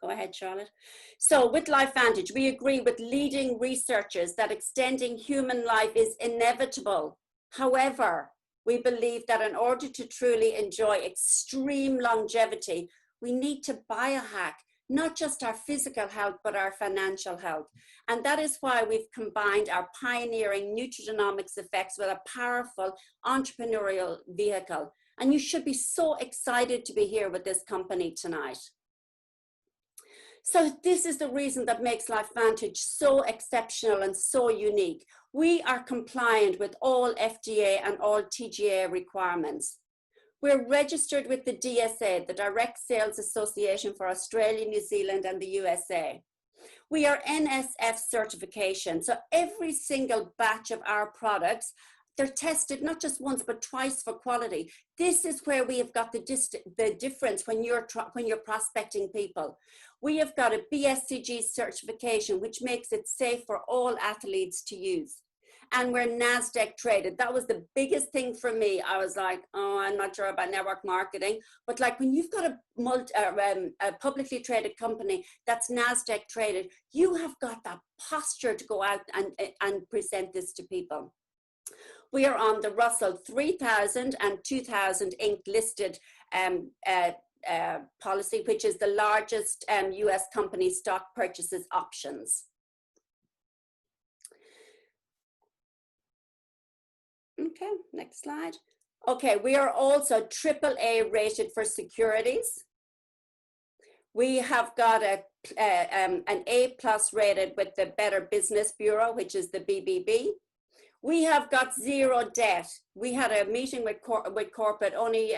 Go ahead, Charlotte. So with LifeVantage, we agree with leading researchers that extending human life is inevitable. However, we believe that in order to truly enjoy extreme longevity, we need to biohack not just our physical health, but our financial health. And that is why we've combined our pioneering nutrigenomics effects with a powerful entrepreneurial vehicle. And you should be so excited to be here with this company tonight. So this is the reason that makes LifeVantage so exceptional and so unique. We are compliant with all FDA and all TGA requirements. We're registered with the DSA, the Direct Sales Association for Australia, New Zealand, and the USA. We are NSF certification, so every single batch of our products, they're tested not just once, but twice for quality. This is where we have got the difference when you're prospecting people. We have got a BSCG certification, which makes it safe for all athletes to use. And we're NASDAQ traded. That was the biggest thing for me. I was like, oh, I'm not sure about network marketing. But like when you've got a publicly traded company that's NASDAQ traded, you have got that posture to go out and present this to people. We are on the Russell 3000 and 2000 Inc. listed policy, which is the largest US company stock purchases options. Okay, next slide. Okay, we are also AAA rated for securities. We have got an A+ rated with the Better Business Bureau, which is the BBB. We have got 0 debt. We had a meeting with corporate only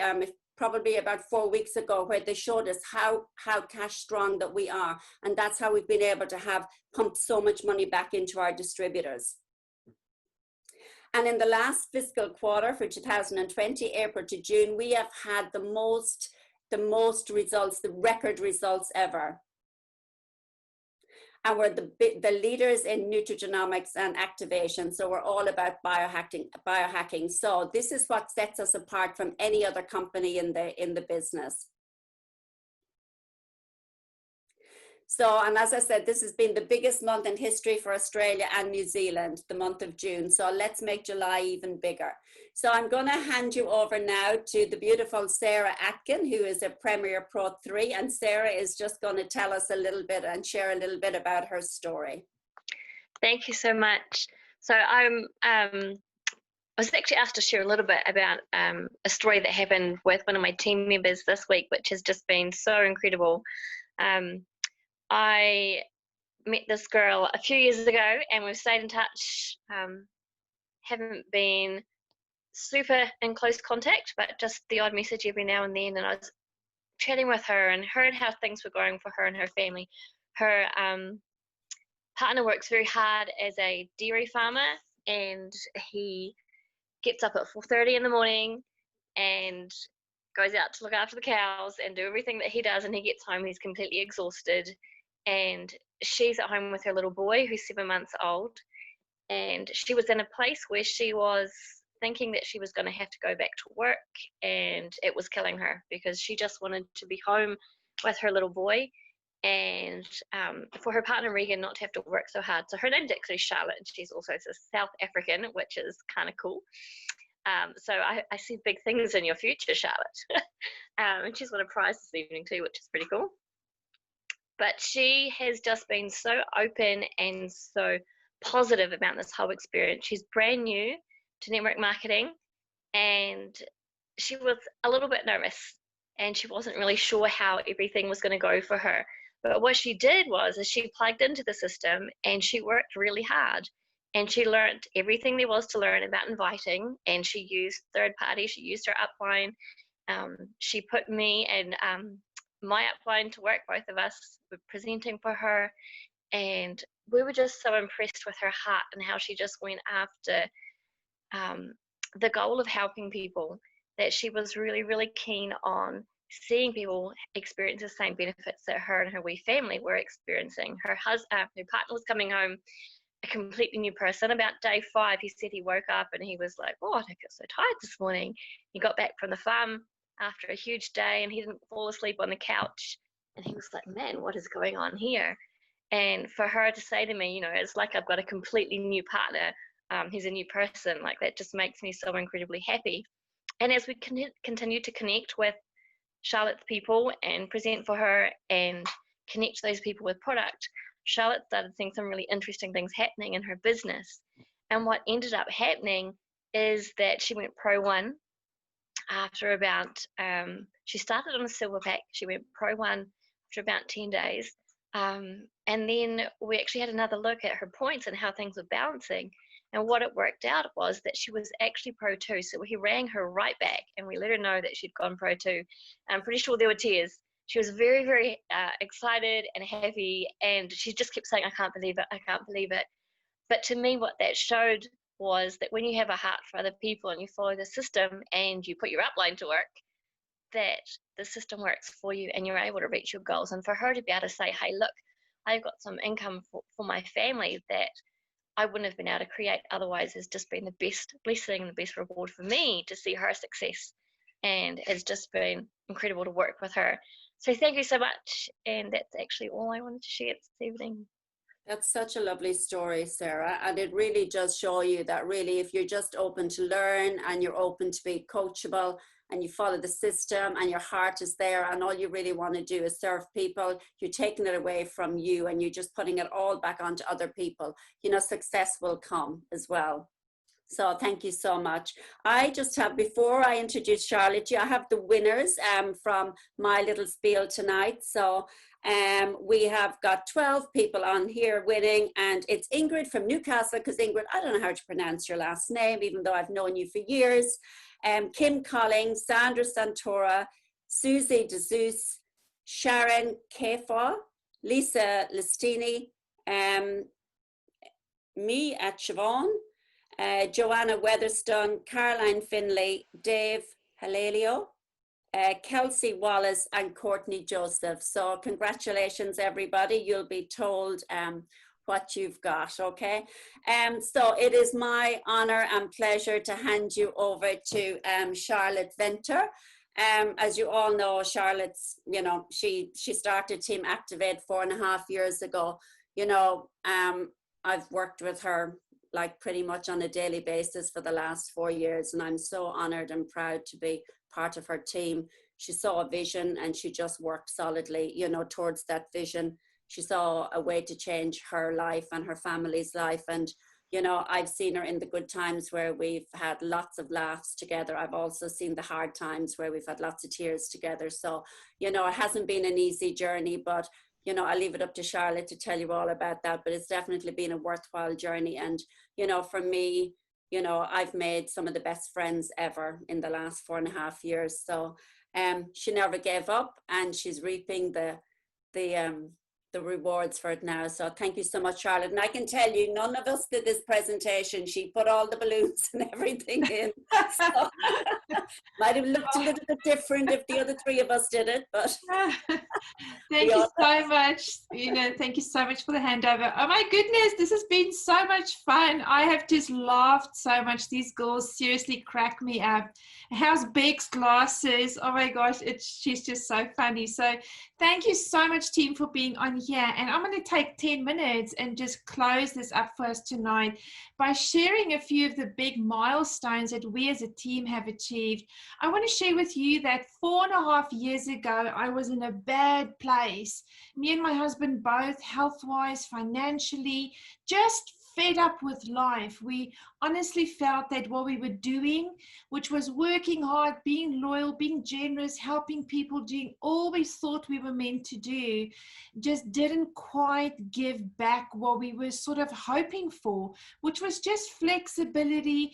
probably about 4 weeks ago, where they showed us how cash strong that we are. And that's how we've been able to have pumped so much money back into our distributors. And in the last fiscal quarter for 2020, April to June, we have had the most results, the record results ever. And we're the leaders in nutrigenomics and activation. So we're all about biohacking. So this is what sets us apart from any other company in the business. So, and as I said, this has been the biggest month in history for Australia and New Zealand, the month of June. So let's make July even bigger. So I'm going to hand you over now to the beautiful Sarah Atkin, who is a Premier Pro 3. And Sarah is just going to tell us a little bit and share a little bit about her story. Thank you so much. So I was actually asked to share a little bit about a story that happened with one of my team members this week, which has just been so incredible. I met this girl a few years ago and we've stayed in touch. Haven't been super in close contact, but just the odd message every now and then. And I was chatting with her and heard how things were going for her and her family. Her partner works very hard as a dairy farmer, and he gets up at 4:30 in the morning and goes out to look after the cows and do everything that he does, and he gets home, he's completely exhausted, and she's at home with her little boy who's 7 months old, and she was in a place where she was thinking that she was going to have to go back to work, and it was killing her because she just wanted to be home with her little boy, and for her partner Regan not to have to work so hard. So her name's actually Charlotte, and she's also South African, which is kind of cool. So I see big things in your future, Charlotte. And she's won a prize this evening too, which is pretty cool. But she has just been so open and so positive about this whole experience. She's brand new to network marketing, and she was a little bit nervous, and she wasn't really sure how everything was going to go for her. But what she did was she plugged into the system, and she worked really hard, and she learned everything there was to learn about inviting, and she used third party. She used her upline. She put me and my upline to work. Both of us were presenting for her, and we were just so impressed with her heart and how she just went after the goal of helping people, that she was really, really keen on seeing people experience the same benefits that her and her wee family were experiencing. Her partner was coming home a completely new person. About day 5, he said he woke up and he was like, oh, I feel so tired this morning. He got back from the farm after a huge day and he didn't fall asleep on the couch. And he was like, man, what is going on here? And for her to say to me, you know, it's like I've got a completely new partner. He's a new person. Like, that just makes me so incredibly happy. And as we continue to connect with Charlotte's people and present for her and connect those people with product, Charlotte started seeing some really interesting things happening in her business. And what ended up happening is that she went Pro 1 after about, she started on a silver pack. She went Pro 1 after about 10 days. And then we actually had another look at her points and how things were balancing. And what it worked out was that she was actually Pro 2. So he rang her right back and we let her know that she'd gone Pro 2. I'm pretty sure there were tears. She was very, very excited and happy. And she just kept saying, I can't believe it. I can't believe it. But to me, what that showed was that when you have a heart for other people and you follow the system and you put your upline to work, that the system works for you and you're able to reach your goals. And for her to be able to say, hey, look, I've got some income for my family that I wouldn't have been able to create otherwise, has just been the best blessing and the best reward for me to see her success. And it's just been incredible to work with her. So thank you so much. And that's actually all I wanted to share this evening. That's such a lovely story, Sarah. And it really does show you that really, if you're just open to learn and you're open to be coachable and you follow the system and your heart is there and all you really want to do is serve people, you're taking it away from you and you're just putting it all back onto other people, you know, success will come as well. So thank you so much. I just have, before I introduce Charlotte, I have the winners from my little spiel tonight. So we have got 12 people on here winning, and it's Ingrid from Newcastle, because Ingrid, I don't know how to pronounce your last name, even though I've known you for years. Kim Collins, Sandra Santora, Susie DeZeus, Sharon Kefa, Lisa Listini, me at Siobhan, Joanna Weatherstone, Caroline Finlay, Dave Halalio, Kelsey Wallace and Courtney Joseph. So congratulations, everybody. You'll be told what you've got, okay? So it is my honor and pleasure to hand you over to Charlotte Venter. As you all know, Charlotte's, you know, she started Team Activate 4.5 years ago. You know, I've worked with her like pretty much on a daily basis for the last 4 years, and I'm so honored and proud to be part of her team. She saw a vision and she just worked solidly, you know, towards that vision. She saw a way to change her life and her family's life. And, you know, I've seen her in the good times where we've had lots of laughs together. I've also seen the hard times where we've had lots of tears together. So, you know, it hasn't been an easy journey, but, you know, I'll leave it up to Charlotte to tell you all about that, but it's definitely been a worthwhile journey. And, you know, for me, you know, I've made some of the best friends ever in the last 4.5 years. So she never gave up, and she's reaping the the rewards for it now. So thank you so much, Charlotte. And I can tell you, none of us did this presentation. She put all the balloons and everything in. So, might have looked a little bit different if the other three of us did it, but thank you so much. Thank you so much for the handover. Oh my goodness, this has been so much fun. I have just laughed so much. These girls seriously crack me up. How's Beck's glasses? Oh my gosh, she's just so funny. So thank you so much, team, for being on here. And I'm going to take 10 minutes and just close this up for us tonight by sharing a few of the big milestones that we as a team have achieved. I want to share with you that 4.5 years ago, I was in a bad place. Me and my husband both, health-wise, financially, just fed up with life. We honestly felt that what we were doing, which was working hard, being loyal, being generous, helping people, doing all we thought we were meant to do, just didn't quite give back what we were sort of hoping for, which was just flexibility,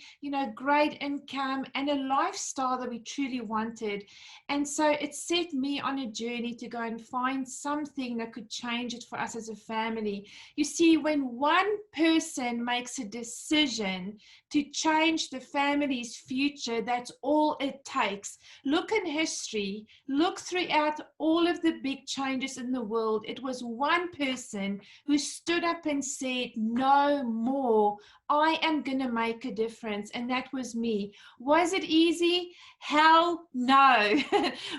great income and a lifestyle that we truly wanted. And so it set me on a journey to go and find something that could change it for us as a family. You see, when one person makes a decision to change the family's future, that's all it takes. Look in history, look throughout all of the big changes in the world. It was one person who stood up and said, no more. I am going to make a difference. And that was me. Was it easy? Hell no.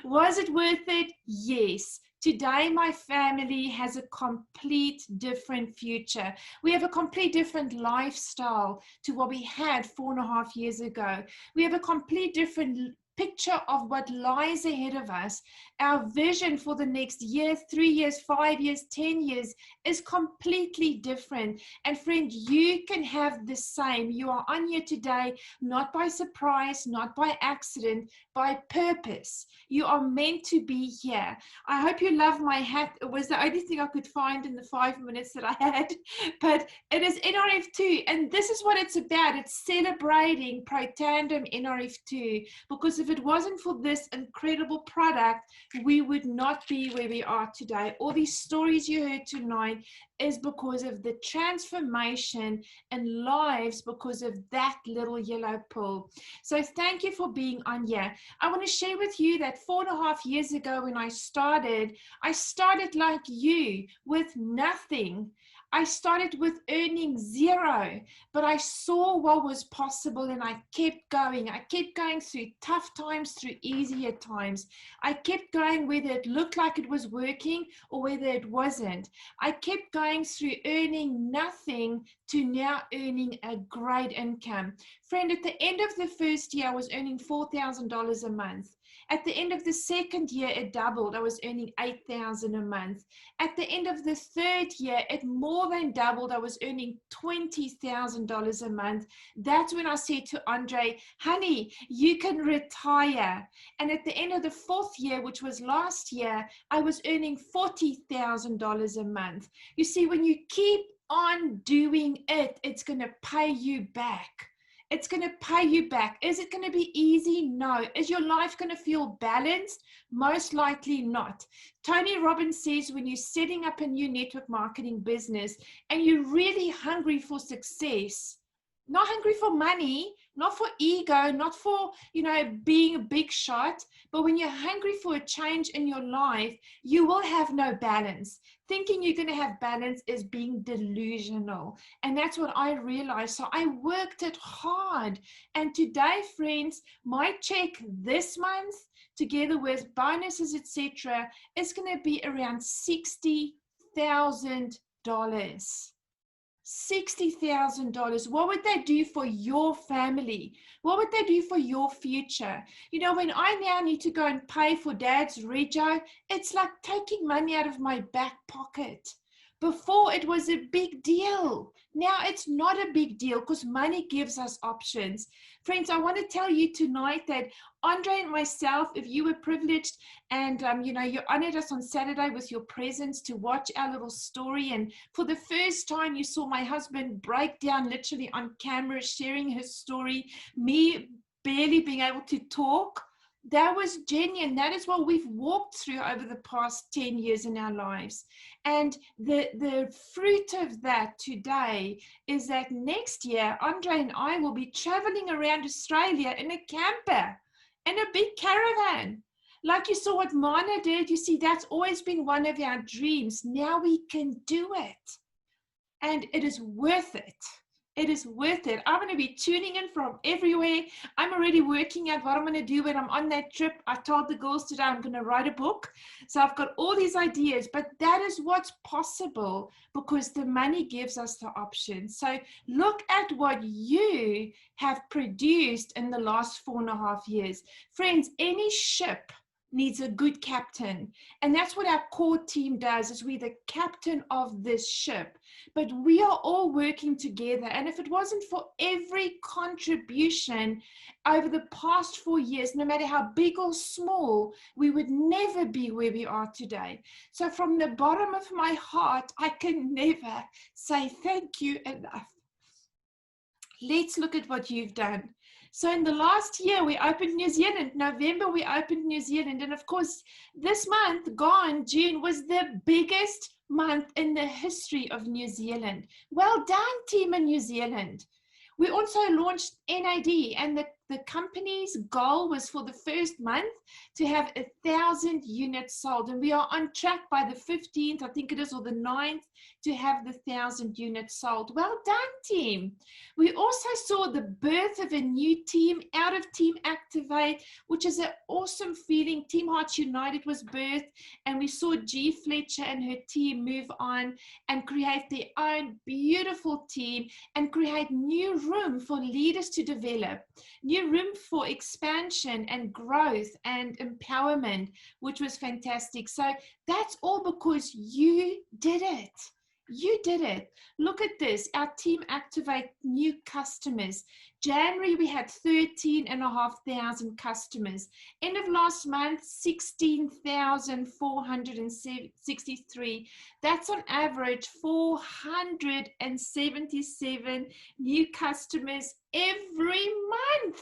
Was it worth it? Yes. Today, my family has a complete different future. We have a complete different lifestyle to what we had 4.5 years ago. We have a complete different picture of what lies ahead of us. Our vision for the next year, 3 years, 5 years, 10 years is completely different. And friend, you can have the same. You are on here today, not by surprise, not by accident, by purpose. You are meant to be here. I hope you love my hat. It was the only thing I could find in the 5 minutes that I had, but it is NRF2. And this is what it's about. It's celebrating Pro Tandem NRF2, because if it wasn't for this incredible product, we would not be where we are today. All these stories you heard tonight is because of the transformation in lives because of that little yellow pill. So thank you for being on here. I want to share with you that 4.5 years ago when I started like you with nothing. I started with earning zero, but I saw what was possible and I kept going. I kept going through tough times, through easier times. I kept going whether it looked like it was working or whether it wasn't. I kept going through earning nothing to now earning a great income. Friend, at the end of the first year, I was earning $4,000 a month. At the end of the second year, it doubled. I was earning $8,000 a month. At the end of the third year, it more than doubled. I was earning $20,000 a month. That's when I said to Andre, honey, you can retire. And at the end of the fourth year, which was last year, I was earning $40,000 a month. You see, when you keep on doing it, it's going to pay you back. It's going to pay you back. Is it going to be easy? No. Is your life going to feel balanced? Most likely not. Tony Robbins says when you're setting up a new network marketing business and you're really hungry for success, not hungry for money, not for ego, not for, being a big shot, but when you're hungry for a change in your life, you will have no balance. Thinking you're going to have balance is being delusional. And that's what I realized. So I worked it hard. And today, friends, my check this month, together with bonuses, etc., is going to be around $60,000. $60,000. What would that do for your family? What would that do for your future? When I now need to go and pay for dad's rego, it's like taking money out of my back pocket. Before, it was a big deal. Now it's not a big deal because money gives us options. Friends, I want to tell you tonight that Andre and myself, if you were privileged and, you honored us on Saturday with your presence to watch our little story. And for the first time, you saw my husband break down literally on camera, sharing his story, me barely being able to talk. That was genuine. That is what we've walked through over the past 10 years in our lives. And the fruit of that today is that next year, Andre and I will be traveling around Australia in a camper, in a big caravan. Like you saw what Mana did, you see, that's always been one of our dreams. Now we can do it. And it is worth it. It is worth it. I'm going to be tuning in from everywhere. I'm already working out what I'm going to do when I'm on that trip. I told the girls today I'm going to write a book. So I've got all these ideas, but that is what's possible because the money gives us the option. So look at what you have produced in the last 4.5 years. Friends, any ship needs a good captain. And that's what our core team does, is we're the captain of this ship. But we are all working together. And if it wasn't for every contribution over the past 4 years, no matter how big or small, we would never be where we are today. So from the bottom of my heart, I can never say thank you enough. Let's look at what you've done. So in the last year, we opened New Zealand. November, we opened New Zealand. And of course, this month, gone, June, was the biggest month in the history of New Zealand. Well done, team in New Zealand. We also launched NAD, and the company's goal was for the first month to have 1,000 units sold. And we are on track by the 15th, I think it is, or the 9th, to have the 1,000 units sold. Well done, team. We also saw the birth of a new team out of Team Activate, which is an awesome feeling. Team Hearts United was birthed, and we saw G. Fletcher and her team move on and create their own beautiful team and create new room for leaders to develop, new room for expansion and growth and empowerment, which was fantastic. So that's all because you did it. You did it. Look at this. Our team activate new customers. January, we had 13,500 customers. End of last month, 16,463. That's on average 477 new customers every month.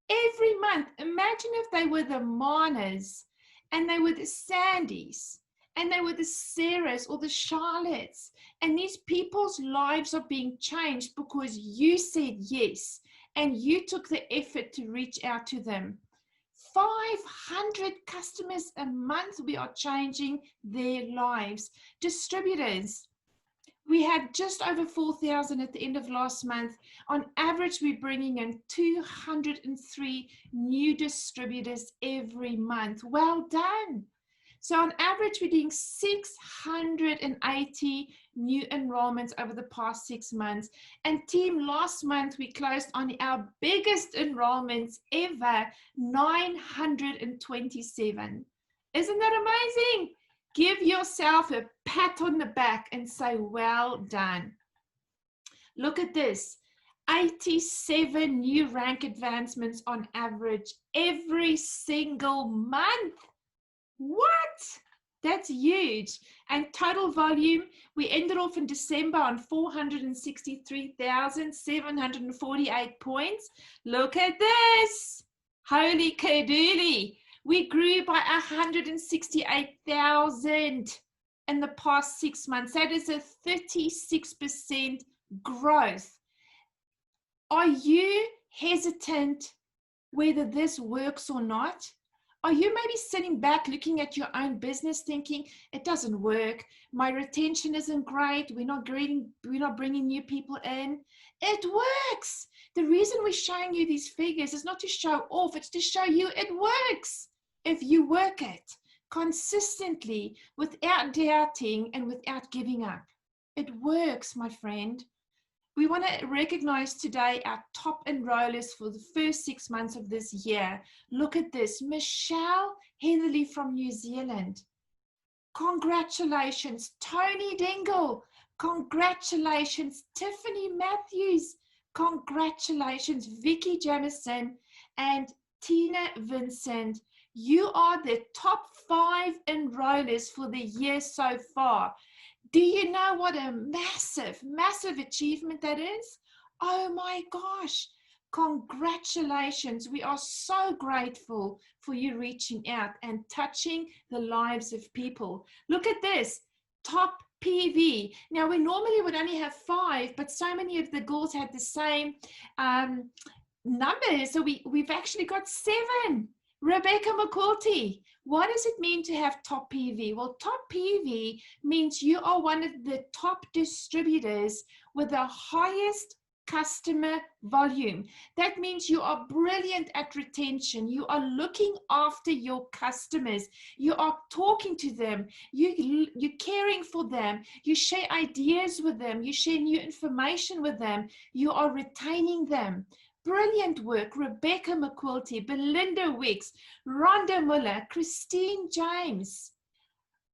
Every month. Imagine if they were the Manas and they were the Sandys and they were the Sarahs or the Charlottes. And these people's lives are being changed because you said yes and you took the effort to reach out to them. 500 customers a month, we are changing their lives. Distributors, we had just over 4,000 at the end of last month. On average, we're bringing in 203 new distributors every month. Well done. So on average, we're doing 680 new enrollments over the past 6 months. And team, last month, we closed on our biggest enrollments ever, 927. Isn't that amazing? Give yourself a pat on the back and say, well done. Look at this. 87 new rank advancements on average every single month. What? That's huge. And total volume, we ended off in December on 463,748 points. Look at this. Holy cadoodle. We grew by 168,000 in the past 6 months. That is a 36% growth. Are you hesitant whether this works or not? Are you maybe sitting back looking at your own business thinking, it doesn't work, my retention isn't great, we're not bringing new people in? It works. The reason we're showing you these figures is not to show off, it's to show you it works if you work it consistently without doubting and without giving up. It works, my friend. We want to recognize today our top enrollers for the first 6 months of this year. Look at this. Michelle Heatherly from New Zealand. Congratulations. Tony Dingle. Congratulations. Tiffany Matthews. Congratulations. Vicky Jamison and Tina Vincent. You are the top 5 enrollers for the year so far. Do you know what a massive, massive achievement that is? Oh my gosh, Congratulations. We are so grateful for you reaching out and touching the lives of people. Look at this, top PV. Now, we normally would only have 5, but so many of the girls had the same numbers. So we've actually got 7. Rebecca McCourty, what does it mean to have top PV? Well, top PV means you are one of the top distributors with the highest customer volume. That means you are brilliant at retention. You are looking after your customers. You are talking to them. You're caring for them. You share ideas with them. You share new information with them. You are retaining them. Brilliant work. Rebecca McQuilty, Belinda Wicks, Rhonda Muller, Christine James,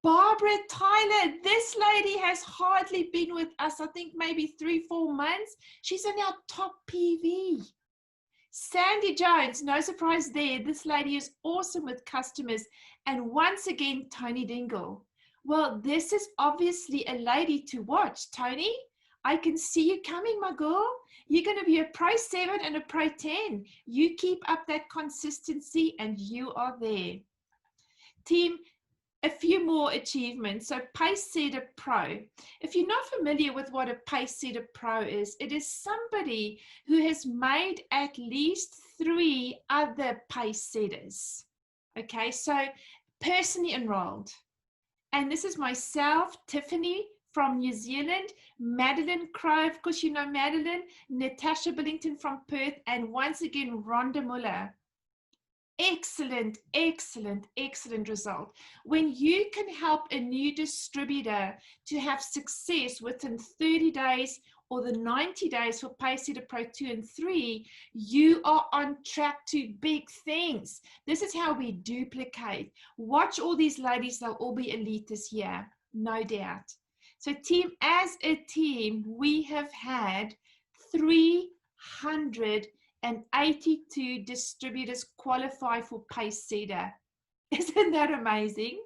Barbara Tyler. This lady has hardly been with us, I think maybe 3-4 months. She's in our top PV. Sandy Jones, no surprise there. This lady is awesome with customers. And once again, Tony Dingle. Well, this is obviously a lady to watch. Tony, I can see you coming, my girl. You're going to be a Pro 7 and a Pro 10. You keep up that consistency and you are there. Team, a few more achievements. So Pace Setter Pro. If you're not familiar with what a Pace Setter Pro is, it is somebody who has made at least 3 other pace setters. Okay, so personally enrolled. And this is myself, Tiffany from New Zealand, Madeline Crowe, of course you know Madeline, Natasha Billington from Perth, and once again, Rhonda Muller. Excellent, excellent, excellent result. When you can help a new distributor to have success within 30 days or the 90 days for Pace Setter Pro 2 and 3, you are on track to big things. This is how we duplicate. Watch all these ladies, they'll all be elite this year, no doubt. So team, as a team, we have had 382 distributors qualify for Pace Setter. Isn't that amazing?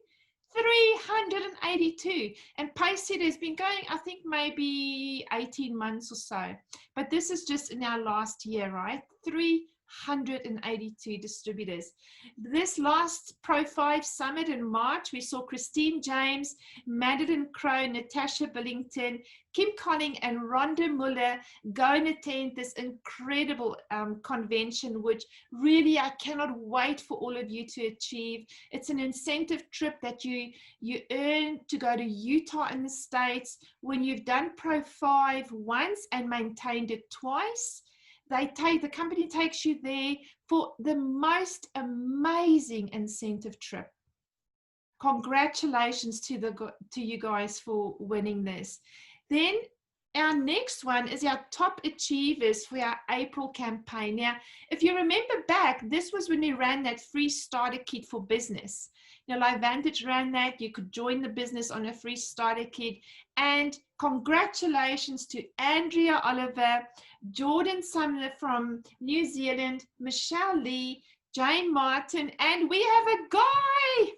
382. And Pace Setter has been going, I think, maybe 18 months or so. But this is just in our last year, right? 382 distributors. This last Pro 5 Summit in March, we saw Christine James, Madeline Crowe, Natasha Billington, Kim Conning, and Rhonda Muller go and attend this incredible convention, which really I cannot wait for all of you to achieve. It's an incentive trip that you earn to go to Utah in the States. When you've done Pro 5 once and maintained it twice, the company takes you there for the most amazing incentive trip. Congratulations to you guys for winning this. Then our next one is our top achievers for our April campaign. Now, if you remember back, this was when we ran that free starter kit for business. Now, LiveVantage ran that. You could join the business on a free starter kit. And congratulations to Andrea Oliver, Jordan Sumner from New Zealand, Michelle Lee, Jane Martin, and we have a guy,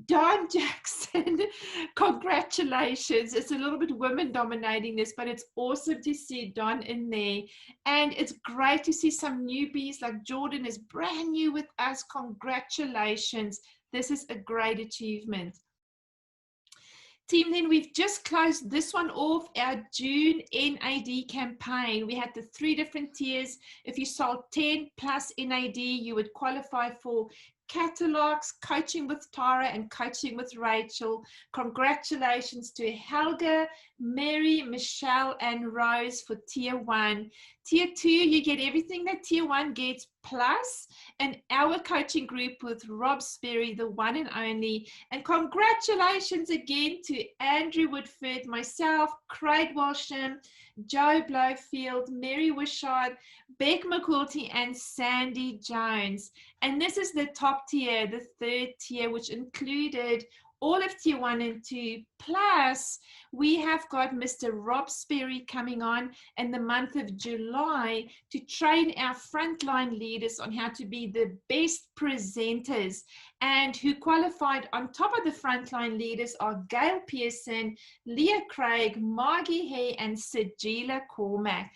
Don Jackson. Congratulations. It's a little bit women dominating this, but it's awesome to see Don in there. And it's great to see some newbies like Jordan is brand new with us. Congratulations. This is a great achievement. Team, then we've just closed this one off, our June NAD campaign. We had the 3 different tiers. If you sold 10 plus NAD, you would qualify for catalogs, coaching with Tara and coaching with Rachel. Congratulations to Helga, Mary, Michelle, and Rose for tier 1. Tier 2, you get everything that tier 1 gets plus an hour coaching group with Rob Sperry, the one and only. And congratulations again to Andrew Woodford, myself, Craig Walsham, Joe Blowfield, Mary Wishart, Beck McCourty, and Sandy Jones. And this is the top tier, the 3rd tier, which included all of tier 1 and 2, plus we have got Mr. Rob Sperry coming on in the month of July to train our frontline leaders on how to be the best presenters. And who qualified on top of the frontline leaders are Gail Pearson, Leah Craig, Margie Hay, and Sajila Cormack.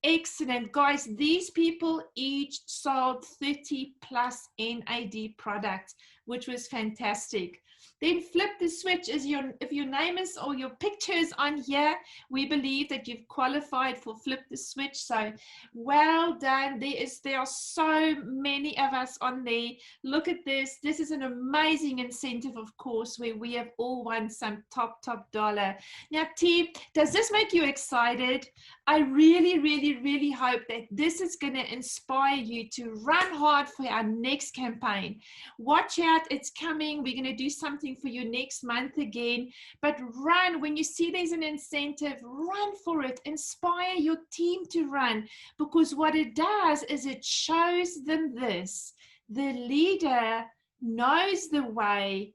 excellent. Guys, these people each sold 30 plus NAD products, which was fantastic. Then flip the switch. If your name is or your picture is on here, we believe that you've qualified for flip the switch. So well done. There are so many of us on there. Look at this. This is an amazing incentive, of course, where we have all won some top dollar. Now, team, does this make you excited? I really, really, really hope that this is going to inspire you to run hard for our next campaign. Watch out, it's coming. We're going to do something for you next month again. But run. When you see there's an incentive, run for it. Inspire your team to run, because what it does is it shows them this. The leader knows the way,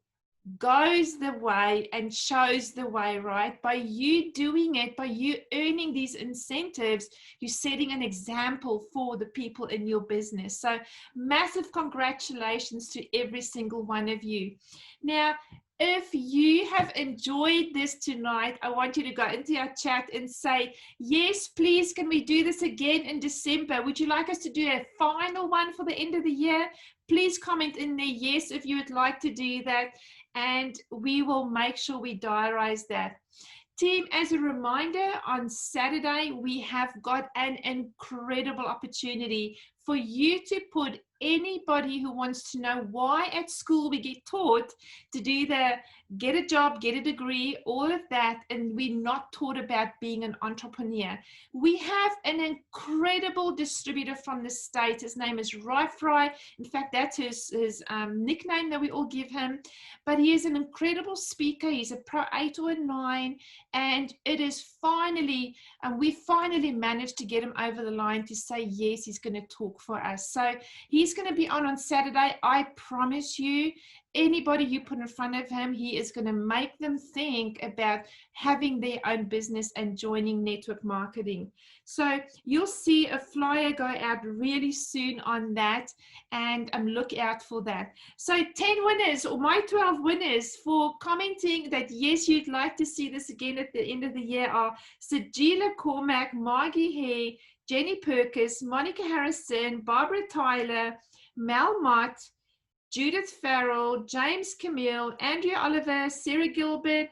goes the way, and shows the way, right? By you doing it, by you earning these incentives, you're setting an example for the people in your business. So massive congratulations to every single one of you. Now, if you have enjoyed this tonight, I want you to go into our chat and say, yes, please, can we do this again in December? Would you like us to do a final one for the end of the year? Please comment in there, yes, if you would like to do that, and we will make sure we diarize that. Team, as a reminder, on Saturday, we have got an incredible opportunity for you to put anybody who wants to know why at school we get taught to do the get a job, get a degree, all of that, and we're not taught about being an entrepreneur. We have an incredible distributor from the States. His name is Fry. In fact, that's his nickname that we all give him. But he is an incredible speaker. He's a Pro 8 or a 9, and it is finally, we finally managed to get him over the line to say yes, he's going to talk for us. So he's going to be on Saturday. I promise you, anybody you put in front of him, he is going to make them think about having their own business and joining network marketing. So you'll see a flyer go out really soon on that, and look out for that. So 10 winners, or my 12 winners for commenting that yes, you'd like to see this again at the end of the year are Sajila Cormack, Margie Hay, Jenny Perkins, Monica Harrison, Barbara Tyler, Mel Mott, Judith Farrell, James Camille, Andrea Oliver, Sarah Gilbert,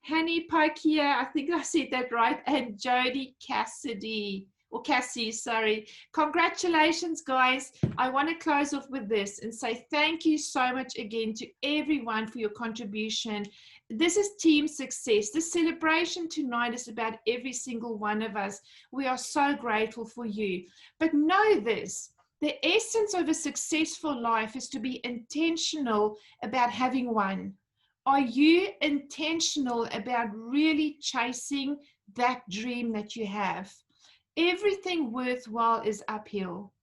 Hanny Pakia, I think I said that right, and Jody Cassidy, or Cassie, sorry. Congratulations, guys. I want to close off with this and say thank you so much again to everyone for your contribution. This is team success. This celebration tonight is about every single one of us. We are so grateful for you. But know this. The essence of a successful life is to be intentional about having one. Are you intentional about really chasing that dream that you have? Everything worthwhile is uphill.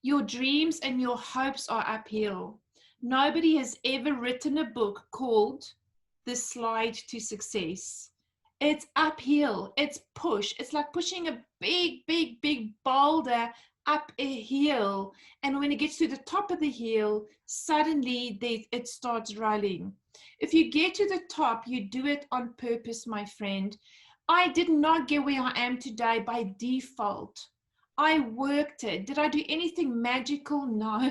Your dreams and your hopes are uphill. Nobody has ever written a book called The Slide to Success. It's uphill. It's push. It's like pushing a big boulder up a hill, and when it gets to the top of the hill, suddenly it starts rolling. If you get to the top, you do it on purpose, my friend. I did not get where I am today by default. I worked it. Did I do anything magical? No.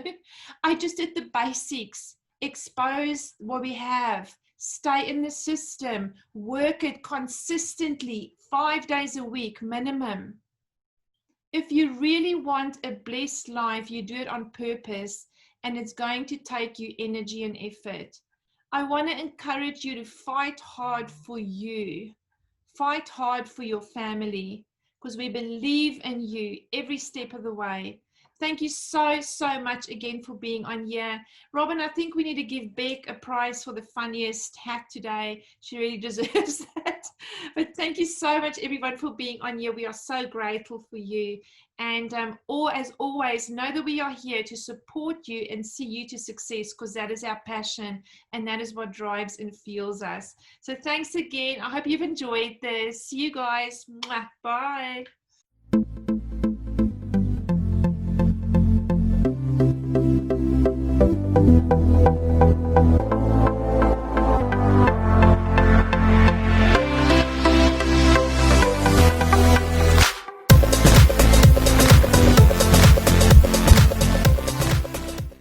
I just did the basics. Expose what we have. Stay in the system. Work it consistently, 5 days a week minimum. If you really want a blessed life, you do it on purpose, and it's going to take you energy and effort. I want to encourage you to fight hard for you. Fight hard for your family, because we believe in you every step of the way. Thank you so much again for being on here. Robin, I think we need to give Beck a prize for the funniest hat today. She really deserves that. But thank you so much, everyone, for being on here. We are so grateful for you. And as always, know that we are here to support you and see you to success, because that is our passion and that is what drives and fuels us. So thanks again. I hope you've enjoyed this. See you guys. Bye.